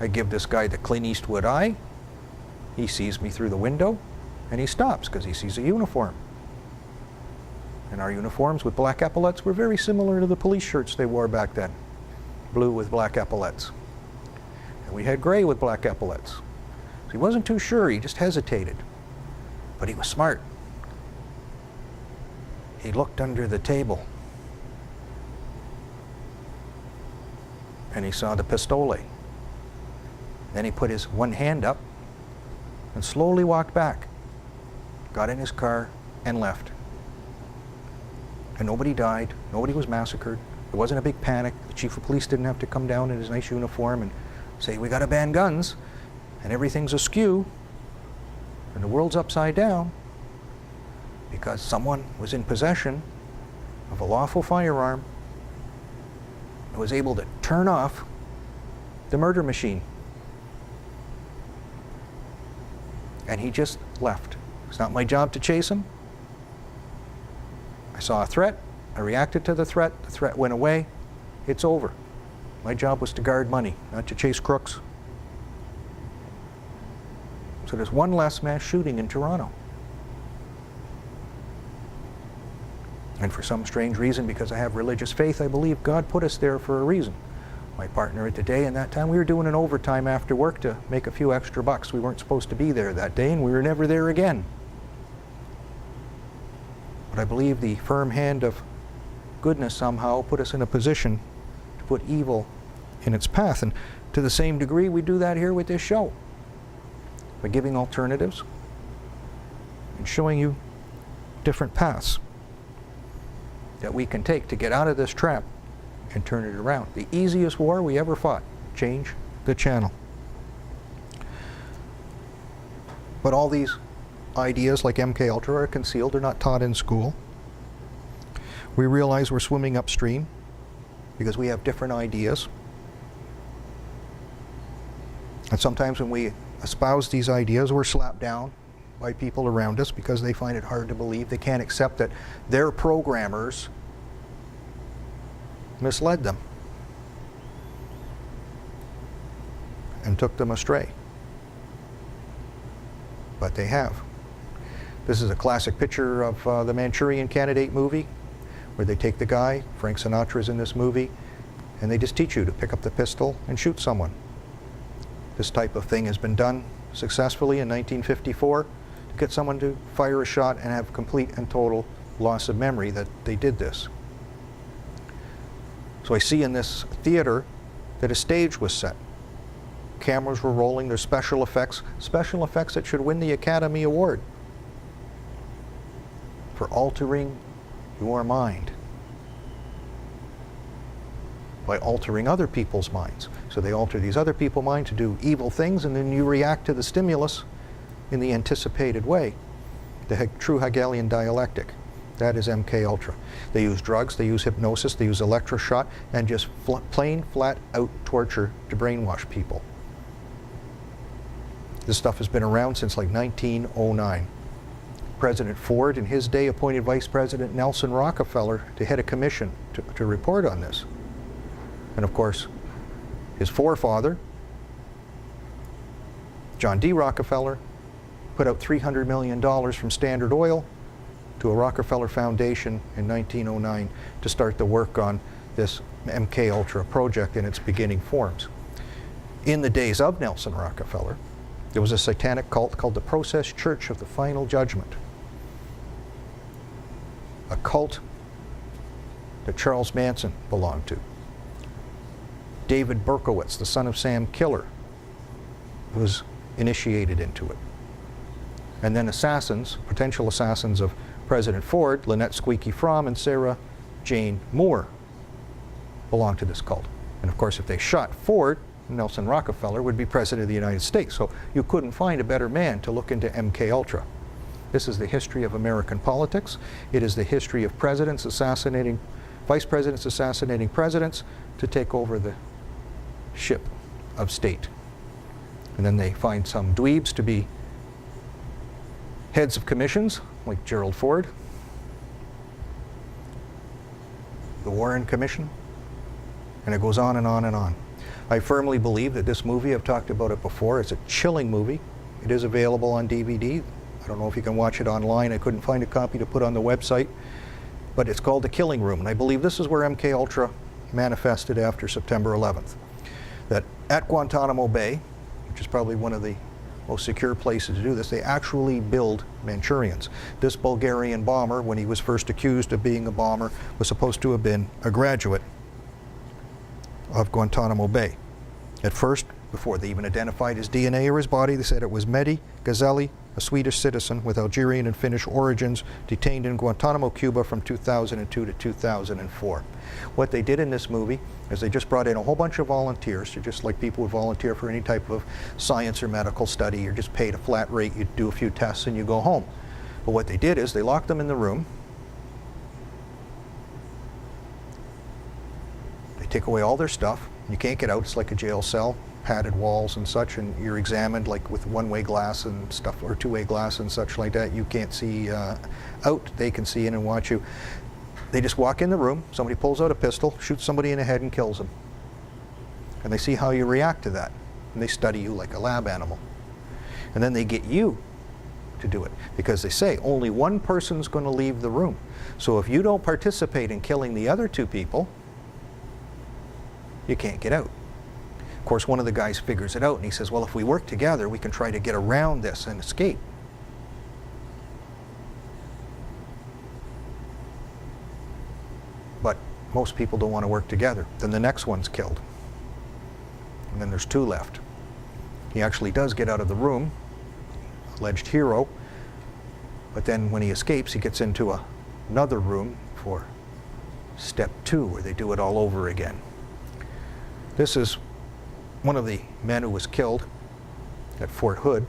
I give this guy the Clint Eastwood eye. He sees me through the window, and he stops because he sees a uniform. And our uniforms with black epaulets were very similar to the police shirts they wore back then. Blue with black epaulets. And we had gray with black epaulets. So he wasn't too sure, he just hesitated. But he was smart. He looked under the table. And he saw the pistole. Then he put his one hand up and slowly walked back, got in his car, and left. And nobody died, nobody was massacred. There wasn't a big panic. The chief of police didn't have to come down in his nice uniform and say, we gotta ban guns, and everything's askew, and the world's upside down, because someone was in possession of a lawful firearm and was able to turn off the murder machine. And he just left. It's not my job to chase him. I saw a threat, I reacted to the threat went away, it's over. My job was to guard money, not to chase crooks. So there's one less mass shooting in Toronto. And for some strange reason, because I have religious faith, I believe God put us there for a reason. My partner at the day, and that time we were doing an overtime after work to make a few extra bucks. We weren't supposed to be there that day, and we were never there again. But I believe the firm hand of goodness somehow put us in a position to put evil in its path. And to the same degree, we do that here with this show. By giving alternatives and showing you different paths that we can take to get out of this trap and turn it around. The easiest war we ever fought, change the channel. But all these ideas like MK Ultra are concealed, they're not taught in school. We realize we're swimming upstream because we have different ideas. And sometimes when we espouse these ideas, we're slapped down by people around us because they find it hard to believe. They can't accept that their programmers misled them and took them astray. But they have. This is a classic picture of the Manchurian Candidate movie, where they take the guy, Frank Sinatra's in this movie, and they just teach you to pick up the pistol and shoot someone. This type of thing has been done successfully in 1954 to get someone to fire a shot and have complete and total loss of memory that they did this. So I see in this theater that a stage was set. Cameras were rolling, there's special effects that should win the Academy Award for altering your mind. by altering other people's minds. So they alter these other people's minds to do evil things, and then you react to the stimulus in the anticipated way. The true Hegelian dialectic. That is MK Ultra. They use drugs, they use hypnosis, they use electroshock, and just plain flat out torture to brainwash people. This stuff has been around since like 1909. President Ford in his day appointed Vice President Nelson Rockefeller to head a commission to report on this. And of course, his forefather, John D. Rockefeller, put out $300 million from Standard Oil to a Rockefeller Foundation in 1909 to start the work on this MK Ultra project in its beginning forms. In the days of Nelson Rockefeller, there was a satanic cult called the Process Church of the Final Judgment. A cult that Charles Manson belonged to. David Berkowitz, the son of Sam Killer, was initiated into it. And then assassins, potential assassins of President Ford, Lynette Squeaky Fromm and Sarah Jane Moore, belonged to this cult. And of course, if they shot Ford, Nelson Rockefeller would be president of the United States. So you couldn't find a better man to look into MK Ultra. This is the history of American politics. It is the history of presidents assassinating, vice presidents assassinating presidents to take over the ship of state. And then they find some dweebs to be heads of commissions, like Gerald Ford, the Warren Commission, and it goes on and on and on. I firmly believe that this movie, I've talked about it before, it's a chilling movie. It is available on DVD. I don't know if you can watch it online. I couldn't find a copy to put on the website, but it's called The Killing Room, and I believe this is where MK Ultra manifested after September 11th. That at Guantanamo Bay, which is probably one of the most secure places to do this, they actually build Manchurians. This Bulgarian bomber, when he was first accused of being a bomber, was supposed to have been a graduate of Guantanamo Bay. At first, before they even identified his DNA or his body, they said it was Mehdi Gazeli, a Swedish citizen with Algerian and Finnish origins, detained in Guantanamo, Cuba from 2002 to 2004. What they did in this movie is they just brought in a whole bunch of volunteers, just like people would volunteer for any type of science or medical study. You're just paid a flat rate, you do a few tests and you go home. But what they did is they locked them in the room. They take away all their stuff. You can't get out. It's like a jail cell, padded walls and such, and you're examined like with one-way glass and stuff, or two-way glass and such like that. You can't see out. They can see in and watch you. They just walk in the room, somebody pulls out a pistol, shoots somebody in the head and kills them. And they see how you react to that. And they study you like a lab animal. And then they get you to do it, because they say only one person's going to leave the room. So if you don't participate in killing the other two people, you can't get out. Of course, one of the guys figures it out and he says, well, if we work together, we can try to get around this and escape. But most people don't want to work together. Then the next one's killed. And then there's two left. He actually does get out of the room, alleged hero, but then when he escapes, he gets into another room for step 2, where they do it all over again. This is one of the men who was killed at Fort Hood,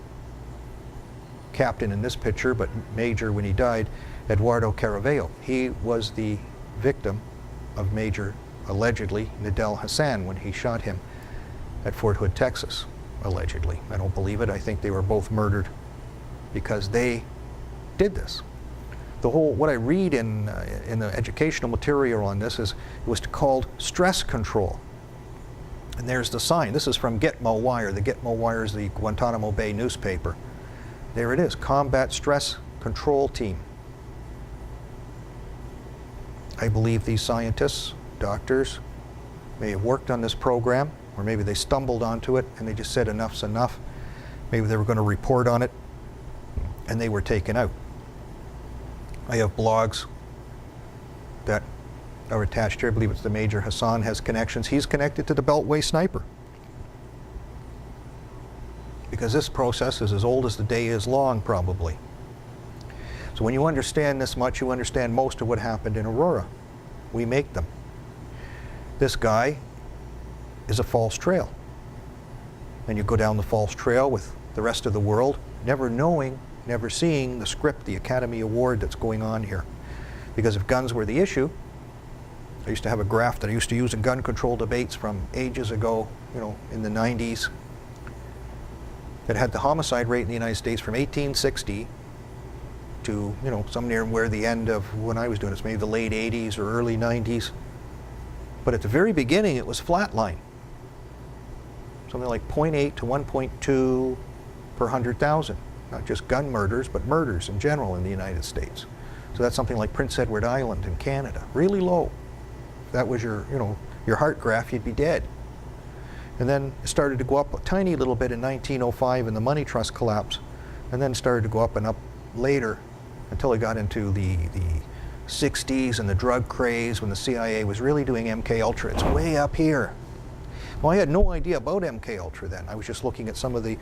captain in this picture, but major when he died, Eduardo Caravello. He was the victim of Major, allegedly, Nidal Hassan when he shot him at Fort Hood, Texas, allegedly. I don't believe it. I think they were both murdered because they did this. The whole, what I read in the educational material on this is it was called stress control. And there's the sign. This is from Gitmo Wire. The Gitmo Wire is the Guantanamo Bay newspaper. There it is, Combat Stress Control Team. I believe these scientists, doctors, may have worked on this program, or maybe they stumbled onto it and they just said enough's enough. Maybe they were going to report on it and they were taken out. I have blogs that are attached here. I believe it's the Major Hassan has connections. He's connected to the Beltway Sniper. Because this process is as old as the day is long, probably. So when you understand this much, you understand most of what happened in Aurora. We make them. This guy is a false trail. And you go down the false trail with the rest of the world, never knowing, never seeing the script, the Academy Award that's going on here. Because if guns were the issue, I used to have a graph that I used to use in gun control debates from ages ago, in the 90s, that had the homicide rate in the United States from 1860 to, somewhere near the end of when I was doing this, maybe the late 80s or early 90s. But at the very beginning, it was flatline. Something like 0.8 to 1.2 per 100,000. Not just gun murders, but murders in general in the United States. So that's something like Prince Edward Island in Canada. Really low. If that was your heart graph, you'd be dead. And then it started to go up a tiny little bit in 1905 in the money trust collapse, and then started to go up and up later until it got into the 60s and the drug craze when the CIA was really doing MK Ultra. It's way up here. Well, I had no idea about MK Ultra then. I was just looking at some of the,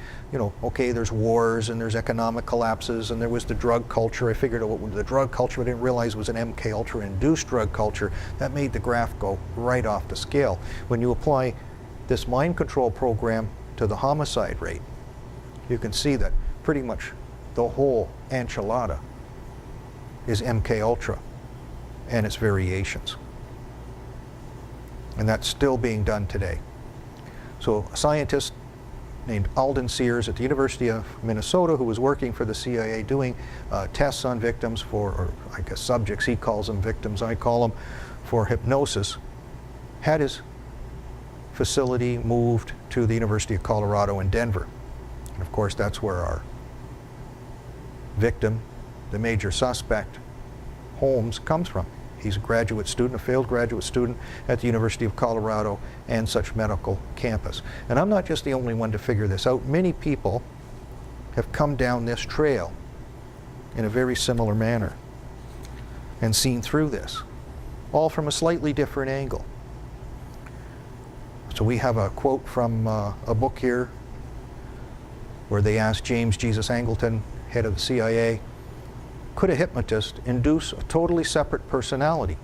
okay, there's wars and there's economic collapses and there was the drug culture. I figured out the drug culture, I didn't realize it was an MK Ultra induced drug culture. That made the graph go right off the scale. When you apply this mind control program to the homicide rate, you can see that pretty much the whole enchilada is MK Ultra and its variations. And that's still being done today. So a scientist named Alden Sears at the University of Minnesota, who was working for the CIA doing tests on victims or I guess subjects, he calls them victims, I call them, for hypnosis, had his facility moved to the University of Colorado in Denver. And of course, that's where our victim, the major suspect, Holmes, comes from. He's a graduate student, a failed graduate student at the University of Colorado and such medical campus. And I'm not just the only one to figure this out. Many people have come down this trail in a very similar manner and seen through this, all from a slightly different angle. So we have a quote from a book here where they asked James Jesus Angleton, head of the CIA, could a hypnotist induce a totally separate personality?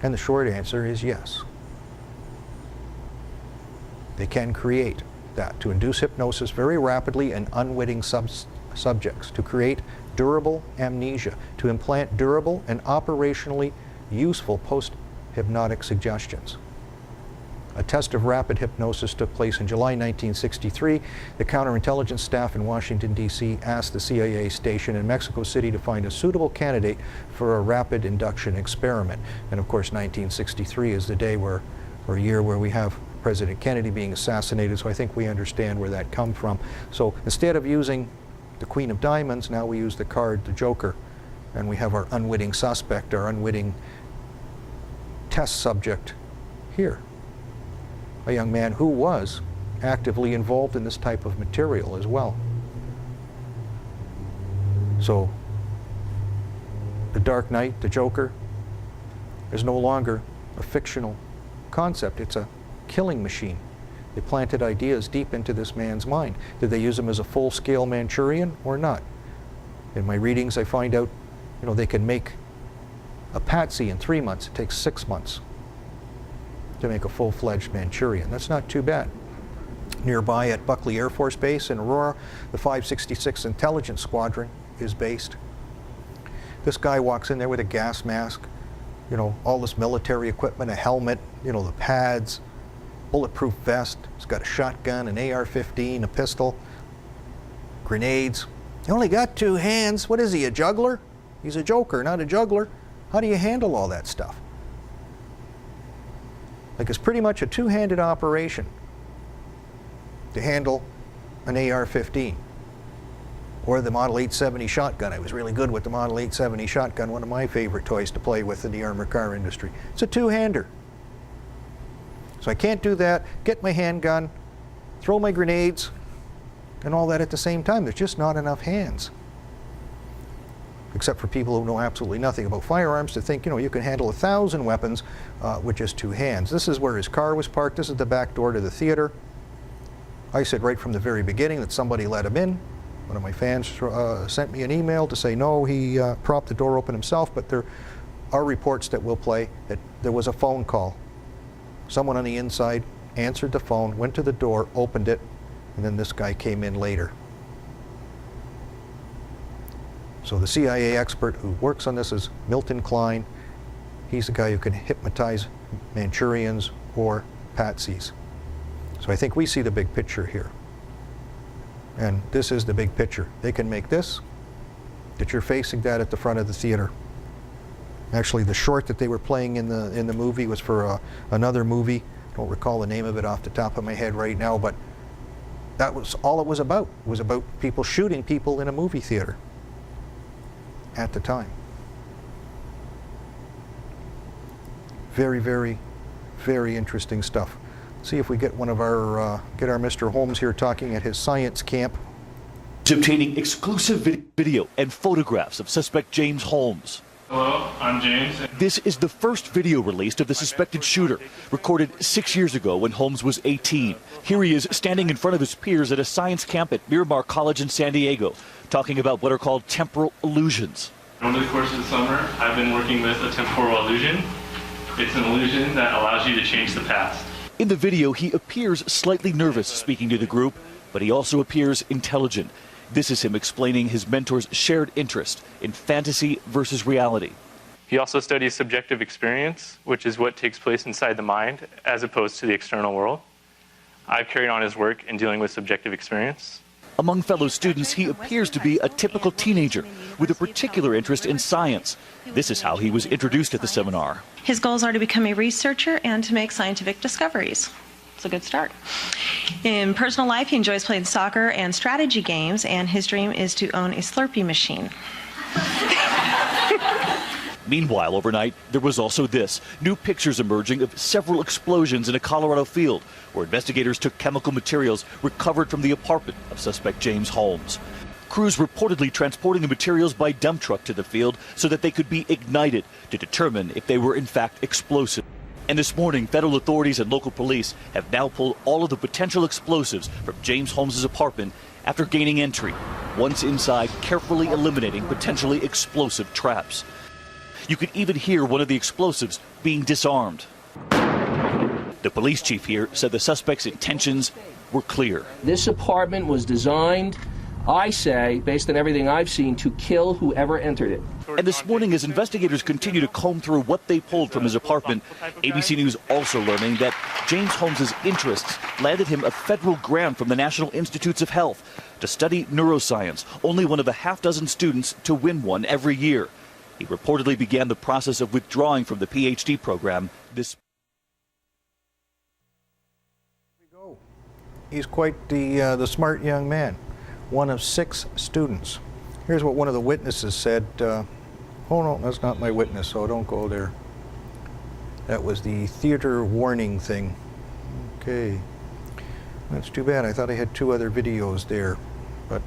And the short answer is yes. They can create that, to induce hypnosis very rapidly in unwitting subjects, to create durable amnesia, to implant durable and operationally useful post-hypnotic suggestions. A test of rapid hypnosis took place in July 1963. The counterintelligence staff in Washington, D.C. asked the CIA station in Mexico City to find a suitable candidate for a rapid induction experiment. And of course, 1963 is the day or year where we have President Kennedy being assassinated, so I think we understand where that comes from. So instead of using the Queen of Diamonds, now we use the card, the Joker, and we have our unwitting suspect, our unwitting test subject here. A young man who was actively involved in this type of material as well. So the Dark Knight, the Joker, is no longer a fictional concept. It's a killing machine. They planted ideas deep into this man's mind. Did they use him as a full-scale Manchurian or not? In my readings, I find out, they can make a patsy in 3 months. It takes 6 months to make a full-fledged Manchurian. That's not too bad. Nearby at Buckley Air Force Base in Aurora, the 566th Intelligence Squadron is based. This guy walks in there with a gas mask, all this military equipment, a helmet, the pads, bulletproof vest. He's got a shotgun, an AR-15, a pistol, grenades. He only got 2 hands. What is he, a juggler? He's a joker, not a juggler. How do you handle all that stuff? Like, it's pretty much a 2-handed operation to handle an AR-15 or the Model 870 shotgun. I was really good with the Model 870 shotgun, one of my favorite toys to play with in the armored car industry. It's a 2-hander. So I can't do that, get my handgun, throw my grenades, and all that at the same time. There's just not enough hands. Except for people who know absolutely nothing about firearms to think, you can handle 1,000 weapons with just 2 hands. This is where his car was parked. This is the back door to the theater. I said right from the very beginning that somebody let him in. One of my fans sent me an email to say, no, he propped the door open himself, but there are reports that will play that there was a phone call Someone on the inside answered the phone, went to the door, opened it, and then this guy came in later. So the CIA expert who works on this is Milton Klein. He's the guy who can hypnotize Manchurians or patsies. So I think we see the big picture here. And this is the big picture. They can make this, that you're facing that at the front of the theater. Actually, the short that they were playing in the movie was for another movie. I don't recall the name of it off the top of my head right now, but that was all it was about. It was about people shooting people in a movie theater at the time. Very, very, very interesting stuff. See if we get one of our get our Mr. Holmes here talking at his science camp. Obtaining exclusive video and photographs of suspect James Holmes. Hello, I'm James. This is the first video released of the suspected shooter, recorded 6 years ago when Holmes was 18. Here he is standing in front of his peers at a science camp at Miramar College in San Diego, talking about what are called temporal illusions. Over the course of the summer, I've been working with a temporal illusion. It's an illusion that allows you to change the past. In the video, he appears slightly nervous speaking to the group, but he also appears intelligent. This is him explaining his mentor's shared interest in fantasy versus reality. He also studies subjective experience, which is what takes place inside the mind, as opposed to the external world. I've carried on his work in dealing with subjective experience. Among fellow students, he appears to be a typical teenager with a particular interest in science. This is how he was introduced at the seminar. His goals are to become a researcher and to make scientific discoveries. It's a good start. In personal life, he enjoys playing soccer and strategy games, and his dream is to own a Slurpee machine. Meanwhile, overnight, there was also this. New pictures emerging of several explosions in a Colorado field where investigators took chemical materials recovered from the apartment of suspect James Holmes. Crews reportedly transporting the materials by dump truck to the field so that they could be ignited to determine if they were in fact explosive. And this morning, federal authorities and local police have now pulled all of the potential explosives from James Holmes' apartment after gaining entry. Once inside, carefully eliminating potentially explosive traps. You could even hear one of the explosives being disarmed. The police chief here said the suspect's intentions were clear. This apartment was designed, I say, based on everything I've seen, to kill whoever entered it. And this morning, as investigators continue to comb through what they pulled from his apartment, ABC News also learning that James Holmes' interests landed him a federal grant from the National Institutes of Health to study neuroscience, only one of a half-dozen students to win one every year. He reportedly began the process of withdrawing from the PhD program this. He's quite the smart young man, one of 6 students. Here's what one of the witnesses said. Oh no, that's not my witness, so don't go there. That was the theater warning thing. Okay, that's too bad. I thought I had 2 other videos there, but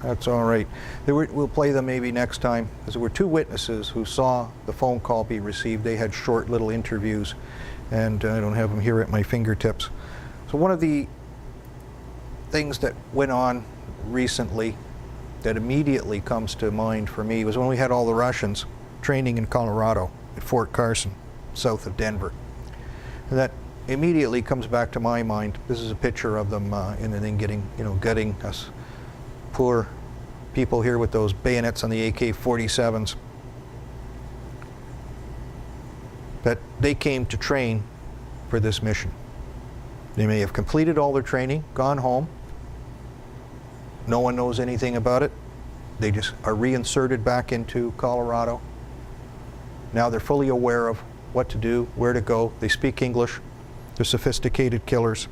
that's all right. We'll play them maybe next time, because there were 2 witnesses who saw the phone call be received. They had short little interviews, and I don't have them here at my fingertips. So one of the things that went on recently that immediately comes to mind for me was when we had all the Russians training in Colorado at Fort Carson, south of Denver. And that immediately comes back to my mind. This is a picture of them in the thing gutting us poor people here with those bayonets on the AK-47s. But they came to train for this mission. They may have completed all their training, gone home. No one knows anything about it. They just are reinserted back into Colorado. Now they're fully aware of what to do, where to go. They speak English. They're sophisticated killers.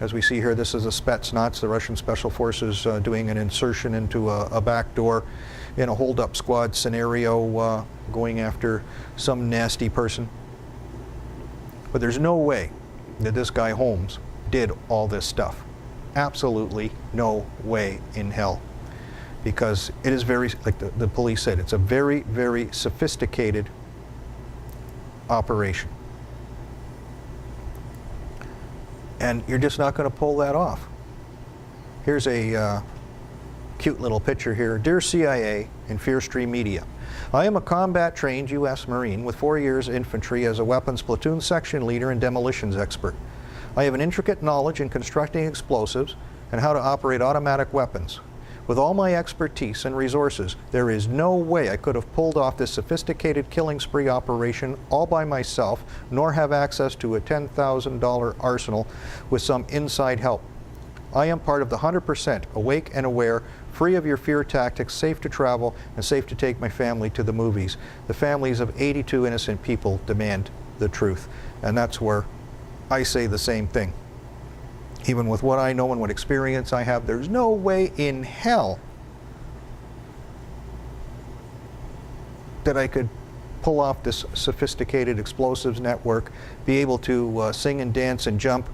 As we see here, this is the Spetsnaz, the Russian Special Forces, doing an insertion into a back door in a hold-up squad scenario, going after some nasty person. But there's no way that this guy Holmes did all this stuff. Absolutely no way in hell. Because it is very, like the police said, it's a very, very sophisticated operation. And you're just not going to pull that off. Here's a cute little picture here. Dear CIA and Fear Stream Media, I am a combat-trained U.S. Marine with 4 years infantry as a weapons platoon section leader and demolitions expert. I have an intricate knowledge in constructing explosives and how to operate automatic weapons. With all my expertise and resources, there is no way I could have pulled off this sophisticated killing spree operation all by myself, nor have access to a $10,000 arsenal with some inside help. I am part of the 100% awake and aware, free of your fear tactics, safe to travel, and safe to take my family to the movies. The families of 82 innocent people demand the truth. And that's where I say the same thing. Even with what I know and what experience I have, there's no way in hell that I could pull off this sophisticated explosives network, be able to sing and dance and jump,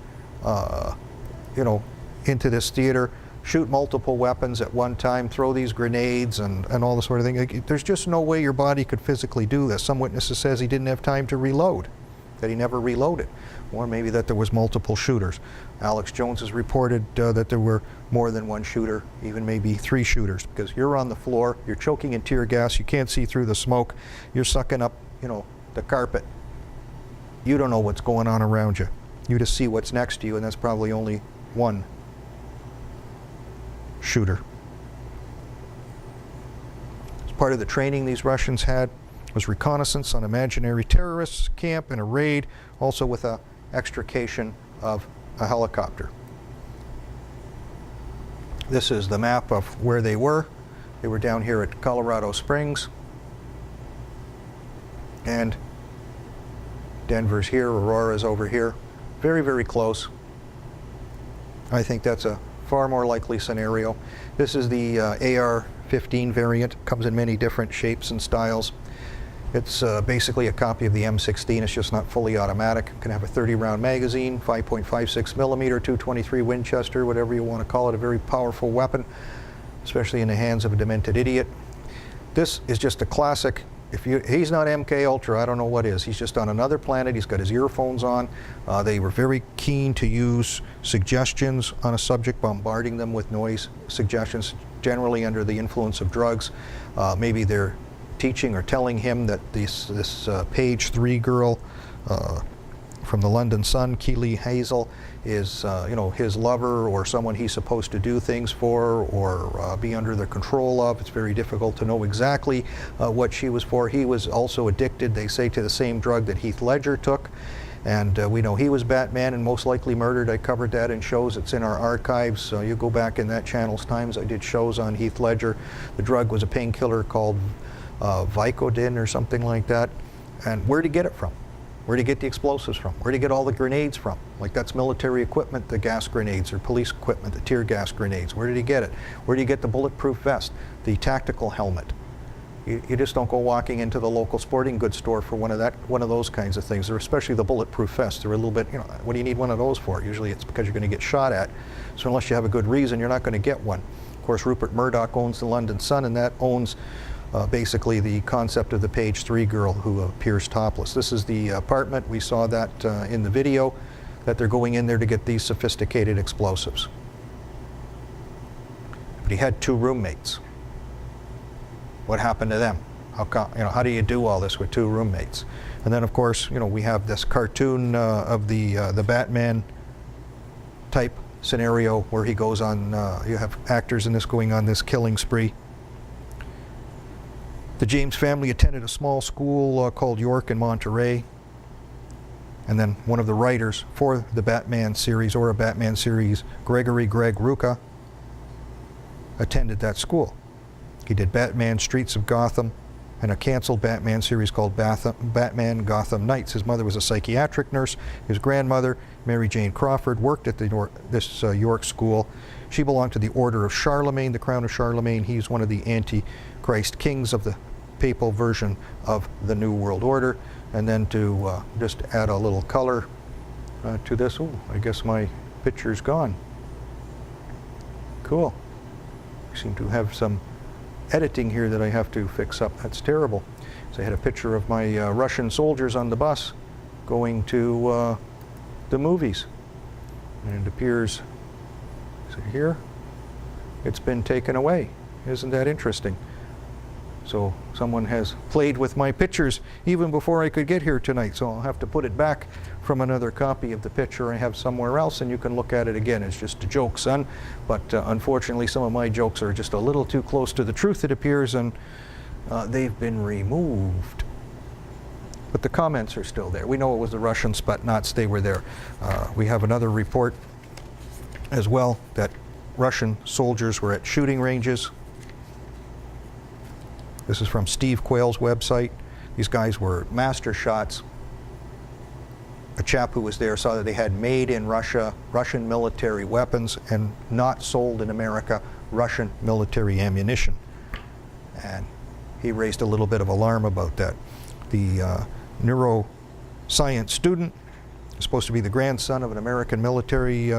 into this theater, shoot multiple weapons at one time, throw these grenades and all this sort of thing. There's just no way your body could physically do this. Some witnesses says he didn't have time to reload, that he never reloaded, or maybe that there was multiple shooters. Alex Jones has reported that there were more than one shooter, even maybe 3 shooters, because you're on the floor, you're choking in tear gas, you can't see through the smoke, you're sucking up, the carpet. You don't know what's going on around you. You just see what's next to you, and that's probably only one shooter. As part of the training these Russians had was reconnaissance on imaginary terrorists camp and a raid, also with a extrication of a helicopter. This is the map of where they were. They were down here at Colorado Springs, and Denver's here, Aurora's over here. Very, very close. I think that's a far more likely scenario. This is the AR-15 variant. Comes in many different shapes and styles. It's basically a copy of the M16. It's just not fully automatic. It can have a 30-round magazine, 5.56 millimeter, 223 Winchester, whatever you want to call it. A very powerful weapon, especially in the hands of a demented idiot. This is just a classic. He's not MK Ultra, I don't know what is. He's just on another planet. He's got his earphones on. They were very keen to use suggestions on a subject, bombarding them with noise suggestions, generally under the influence of drugs. Maybe they're teaching or telling him that this page 3 girl from the London Sun, Keely Hazel, is his lover or someone he's supposed to do things for or be under the control of. It's very difficult to know exactly what she was for. He was also addicted, they say, to the same drug that Heath Ledger took. And we know he was Batman and most likely murdered. I covered that in shows. It's in our archives. So you go back in that channel's times. I did shows on Heath Ledger. The drug was a painkiller called Vicodin or something like that. And where'd he get it from? Where'd he get the explosives from? Where'd he get all the grenades from? Like, that's military equipment, the gas grenades, or police equipment, the tear gas grenades. Where did he get it? Where did he get the bulletproof vest, the tactical helmet? You just don't go walking into the local sporting goods store for one of those kinds of things, or especially the bulletproof vest. They're a little bit, what do you need one of those for? Usually it's because you're going to get shot at. So unless you have a good reason, you're not going to get one. Of course, Rupert Murdoch owns the London Sun, and that owns basically the concept of the page 3 girl who appears topless. This is the apartment. We saw that in the video, that they're going in there to get these sophisticated explosives. But he had 2 roommates. What happened to them? How do you do all this with 2 roommates? And then, of course, we have this cartoon of the Batman type scenario where he goes on. You have actors in this going on this killing spree. The James family attended a small school called York in Monterey. And then one of the writers for the Batman series, or a Batman series, Gregory Greg Rucka, attended that school. He did Batman Streets of Gotham and a canceled Batman series called Batman Gotham Knights. His mother was a psychiatric nurse. His grandmother, Mary Jane Crawford, worked at this York school. She belonged to the Order of Charlemagne, the Crown of Charlemagne. He's one of the Antichrist kings of the papal version of the New World Order. And then to just add a little color to this, I guess my picture's gone. Cool. I seem to have some editing here that I have to fix up. That's terrible. So I had a picture of my Russian soldiers on the bus going to the movies. And it appears, is it here? It's been taken away. Isn't that interesting? So someone has played with my pictures even before I could get here tonight, so I'll have to put it back from another copy of the picture I have somewhere else, and you can look at it again. It's just a joke, son. But unfortunately, some of my jokes are just a little too close to the truth, it appears, and they've been removed. But the comments are still there. We know it was the Russian Spetsnaz. They were there. We have another report as well that Russian soldiers were at shooting ranges. This is from Steve Quayle's website. These guys were master shots. A chap who was there saw that they had made in Russia Russian military weapons and not sold in America Russian military ammunition. And he raised a little bit of alarm about that. The neuroscience student is supposed to be the grandson of an American military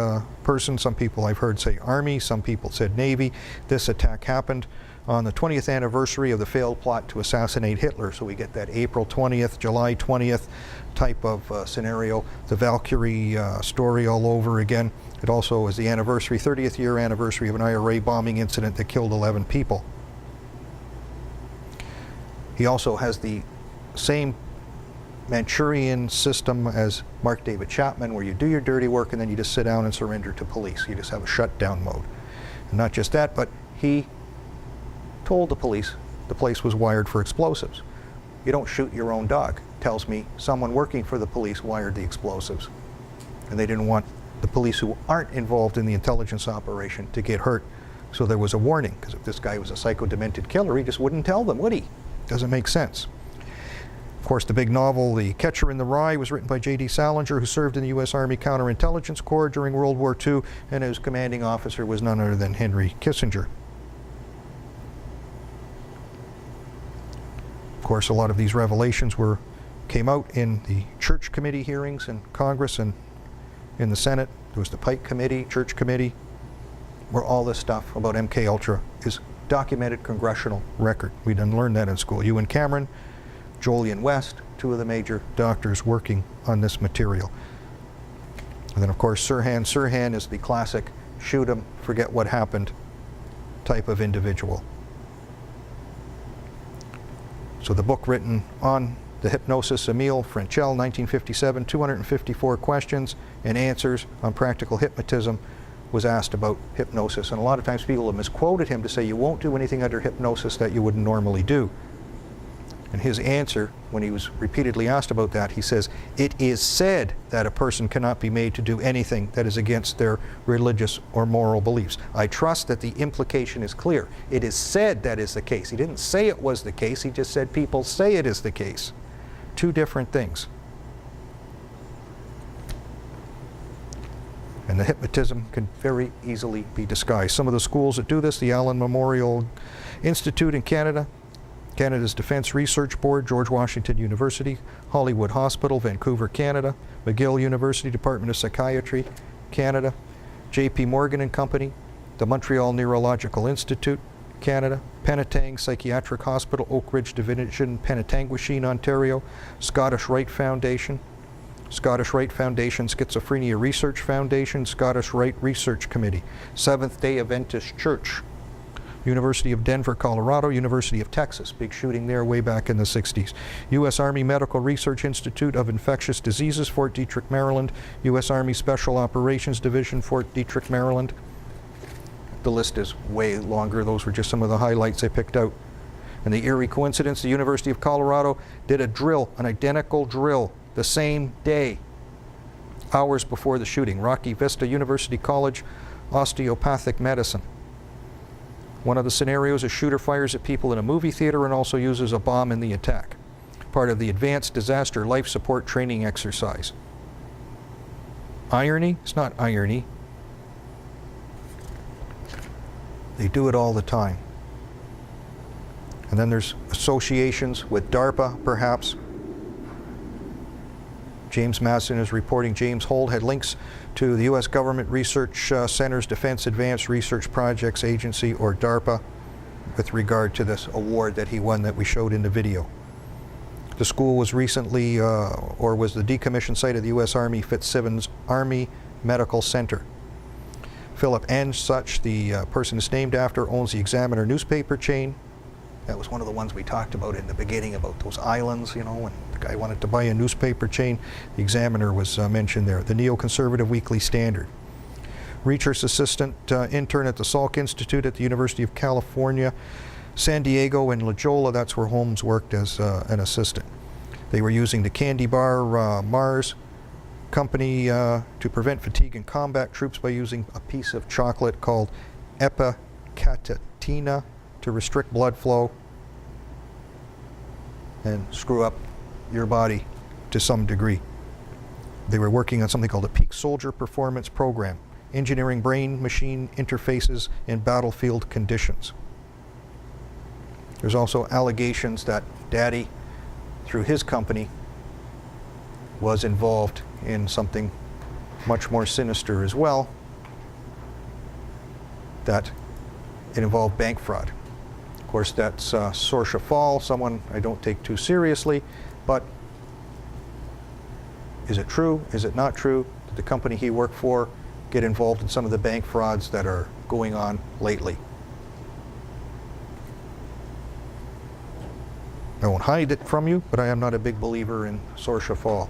person. Some people I've heard say Army, some people said Navy. This attack happened on the 20th anniversary of the failed plot to assassinate Hitler. So we get that April 20th, July 20th type of scenario. The Valkyrie story all over again. It also is the 30th year anniversary of an IRA bombing incident that killed 11 people. He also has the same Manchurian system as Mark David Chapman, where you do your dirty work and then you just sit down and surrender to police. You just have a shutdown mode. And not just that, but he told the police the place was wired for explosives. You don't shoot your own dog. Tells me someone working for the police wired the explosives. And they didn't want the police who aren't involved in the intelligence operation to get hurt. So there was a warning, because if this guy was a psycho-demented killer, he just wouldn't tell them, would he? Doesn't make sense. Of course, the big novel, The Catcher in the Rye, was written by J.D. Salinger, who served in the U.S. Army Counterintelligence Corps during World War II, and his commanding officer was none other than Henry Kissinger. Of course, a lot of these revelations came out in the Church Committee hearings in Congress and in the Senate. There was the Pike Committee, Church Committee, where all this stuff about MKUltra is documented congressional record. We didn't learn that in school. Ewan Cameron, Jolyon West, two of the major doctors working on this material. And then, of course, Sirhan. Sirhan is the classic shoot 'em, forget what happened type of individual. So the book written on the hypnosis, Emile Frenchel, 1957, 254 questions and answers on practical hypnotism, was asked about hypnosis. And a lot of times people have misquoted him to say you won't do anything under hypnosis that you wouldn't normally do. And his answer, when he was repeatedly asked about that, he says, it is said that a person cannot be made to do anything that is against their religious or moral beliefs. I trust that the implication is clear. It is said that is the case. He didn't say it was the case, he just said people say it is the case. Two different things. And the hypnotism can very easily be disguised. Some of the schools that do this, the Allen Memorial Institute in Canada, Canada's Defence Research Board, George Washington University, Hollywood Hospital, Vancouver, Canada, McGill University, Department of Psychiatry, Canada, J.P. Morgan and Company, the Montreal Neurological Institute, Canada, Penetang Psychiatric Hospital, Oak Ridge Division, Penetanguishene, Ontario, Scottish Rite Foundation, Scottish Rite Foundation Schizophrenia Research Foundation, Scottish Rite Research Committee, Seventh-day Adventist Church, University of Denver, Colorado, University of Texas, big shooting there way back in the 60s. U.S. Army Medical Research Institute of Infectious Diseases, Fort Detrick, Maryland. U.S. Army Special Operations Division, Fort Detrick, Maryland. The list is way longer. Those were just some of the highlights I picked out. And the eerie coincidence, the University of Colorado did a drill, an identical drill, the same day, hours before the shooting. Rocky Vista University College, Osteopathic Medicine. One of the scenarios, a shooter fires at people in a movie theater and also uses a bomb in the attack. Part of the Advanced Disaster Life Support Training exercise. Irony? It's not irony. They do it all the time. And then there's associations with DARPA, perhaps. James Madsen is reporting James Hold had links to the U.S. Government Research Center's Defense Advanced Research Projects Agency, or DARPA, with regard to this award that he won that we showed in the video. The school was recently, or was the decommissioned site of the U.S. Army Fitzsimmons Army Medical Center. Philip N. Such, the person is named after, owns the Examiner newspaper chain That was one of the ones we talked about in the beginning, about those islands, you know, when the guy wanted to buy a newspaper chain. The Examiner was mentioned there. The Neoconservative Weekly Standard. Research assistant intern at the Salk Institute at the University of California, San Diego, and La Jolla. That's where Holmes worked as an assistant. They were using the candy bar Mars company to prevent fatigue in combat troops by using a piece of chocolate called epicatatina to restrict blood flow and screw up your body to some degree. They were working on something called a peak soldier performance program, engineering brain-machine interfaces in battlefield conditions. There's also allegations that Daddy, through his company, was involved in something much more sinister as well, that it involved bank fraud. Of course, that's Saoirse Fall, someone I don't take too seriously, but is it true? Is it not true? Did the company he worked for get involved in some of the bank frauds that are going on lately? I won't hide it from you, but I am not a big believer in Saoirse Fall.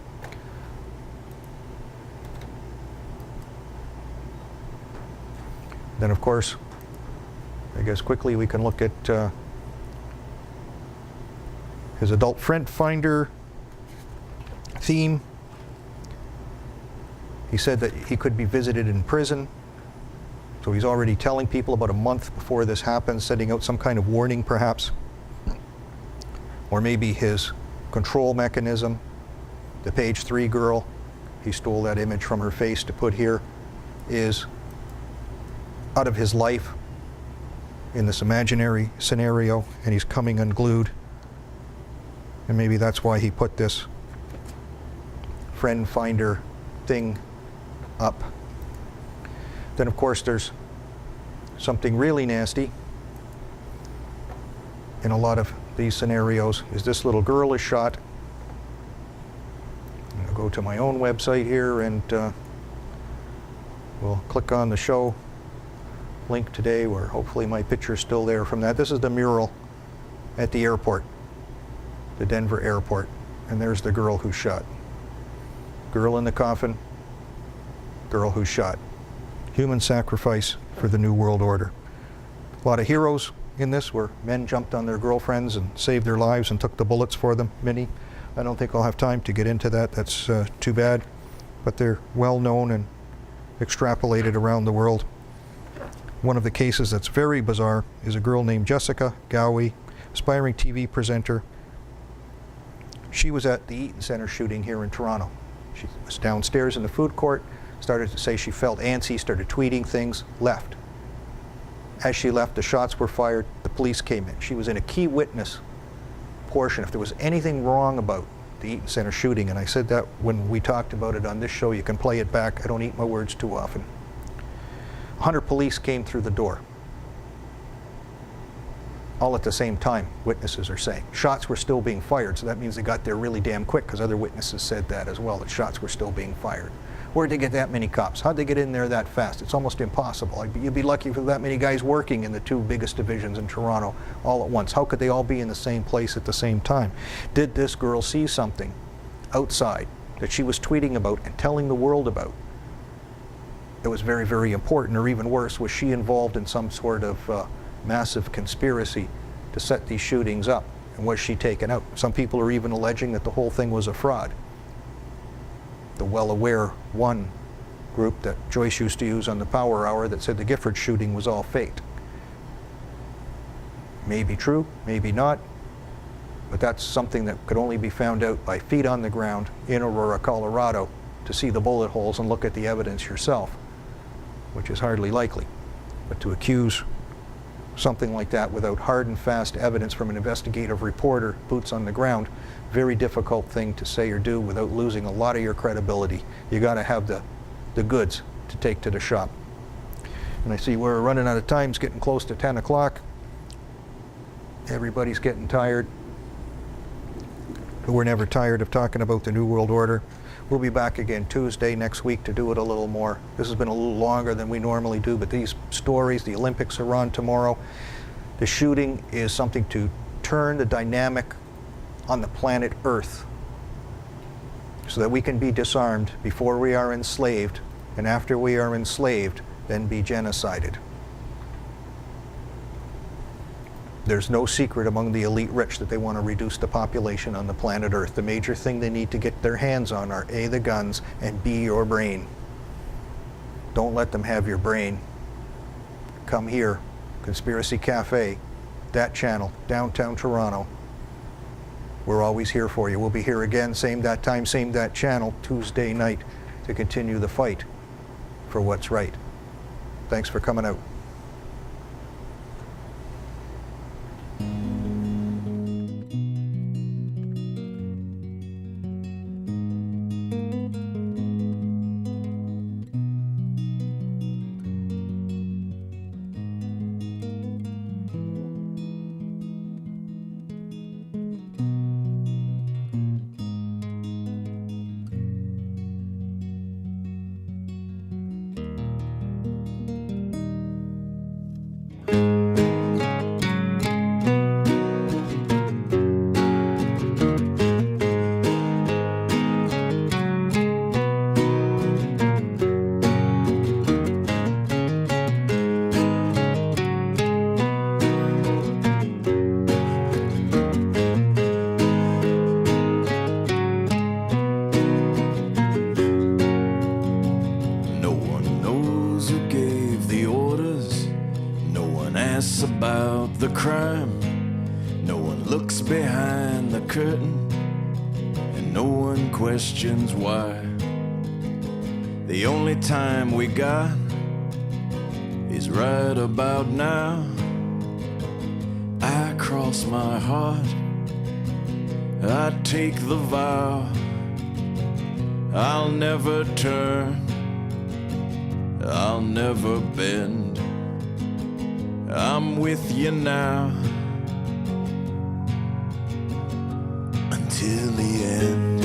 Then, of course, I guess quickly we can look at his adult friend finder theme. He said that he could be visited in prison. So he's already telling people about a month before this happens, sending out some kind of warning perhaps. Or maybe his control mechanism, the page 3 girl, he stole that image from her face to put here, is out of his life in this imaginary scenario, and he's coming unglued. And maybe that's why he put this friend finder thing up. Then, of course, there's something really nasty in a lot of these scenarios. Is this little girl is shot. I'll go to my own website here, and we'll click on the show link today, where hopefully my picture's still there from that. This is the mural at the airport, the Denver airport, and there's the girl who's shot. Girl in the coffin, girl who's shot. Human sacrifice for the New World Order. A lot of heroes in this, where men jumped on their girlfriends and saved their lives and took the bullets for them. Many. I don't think I'll have time to get into that. That's too bad. But they're well known and extrapolated around the world. One of the cases that's very bizarre is a girl named Jessica Gowie, aspiring TV presenter. She was at the Eaton Center shooting here in Toronto. She was downstairs in the food court, started to say she felt antsy, started tweeting things, left. As she left, the shots were fired, the police came in. She was in a key witness portion. If there was anything wrong about the Eaton Center shooting, and I said that when we talked about it on this show, you can play it back, I don't eat my words too often. 100 police came through the door. All at the same time, witnesses are saying. Shots were still being fired, so that means they got there really damn quick, because other witnesses said that as well, that shots were still being fired. Where'd they get that many cops? How'd they get in there that fast? It's almost impossible. You'd be lucky for that many guys working in the 2 biggest divisions in Toronto all at once. How could they all be in the same place at the same time? Did this girl see something outside that she was tweeting about and telling the world about? It was very, very important, or even worse, was she involved in some sort of massive conspiracy to set these shootings up? And was she taken out? Some people are even alleging that the whole thing was a fraud. The well-aware one group that Joyce used to use on the Power Hour that said the Gifford shooting was all faked. Maybe true, maybe not, but that's something that could only be found out by feet on the ground in Aurora, Colorado, to see the bullet holes and look at the evidence yourself, which is hardly likely. But to accuse something like that without hard and fast evidence from an investigative reporter, boots on the ground, very difficult thing to say or do without losing a lot of your credibility. You got to have the goods to take to the shop. And I see we're running out of time. It's getting close to 10 o'clock. Everybody's getting tired. But we're never tired of talking about the New World Order. We'll be back again Tuesday next week to do it a little more. This has been a little longer than we normally do, but these stories, the Olympics are on tomorrow. The shooting is something to turn the dynamic on the planet Earth so that we can be disarmed before we are enslaved, and after we are enslaved, then be genocided. There's no secret among the elite rich that they want to reduce the population on the planet Earth. The major thing they need to get their hands on are A, the guns, and B, your brain. Don't let them have your brain. Come here, Conspiracy Cafe, that channel, downtown Toronto. We're always here for you. We'll be here again, same that time, same that channel, Tuesday night, to continue the fight for what's right. Thanks for coming out. About the crime, no one looks behind the curtain, and no one questions why. The only time we got is right about now. I cross my heart, I take the vow, I'll never turn, I'll never bend. I'm with you now until the end.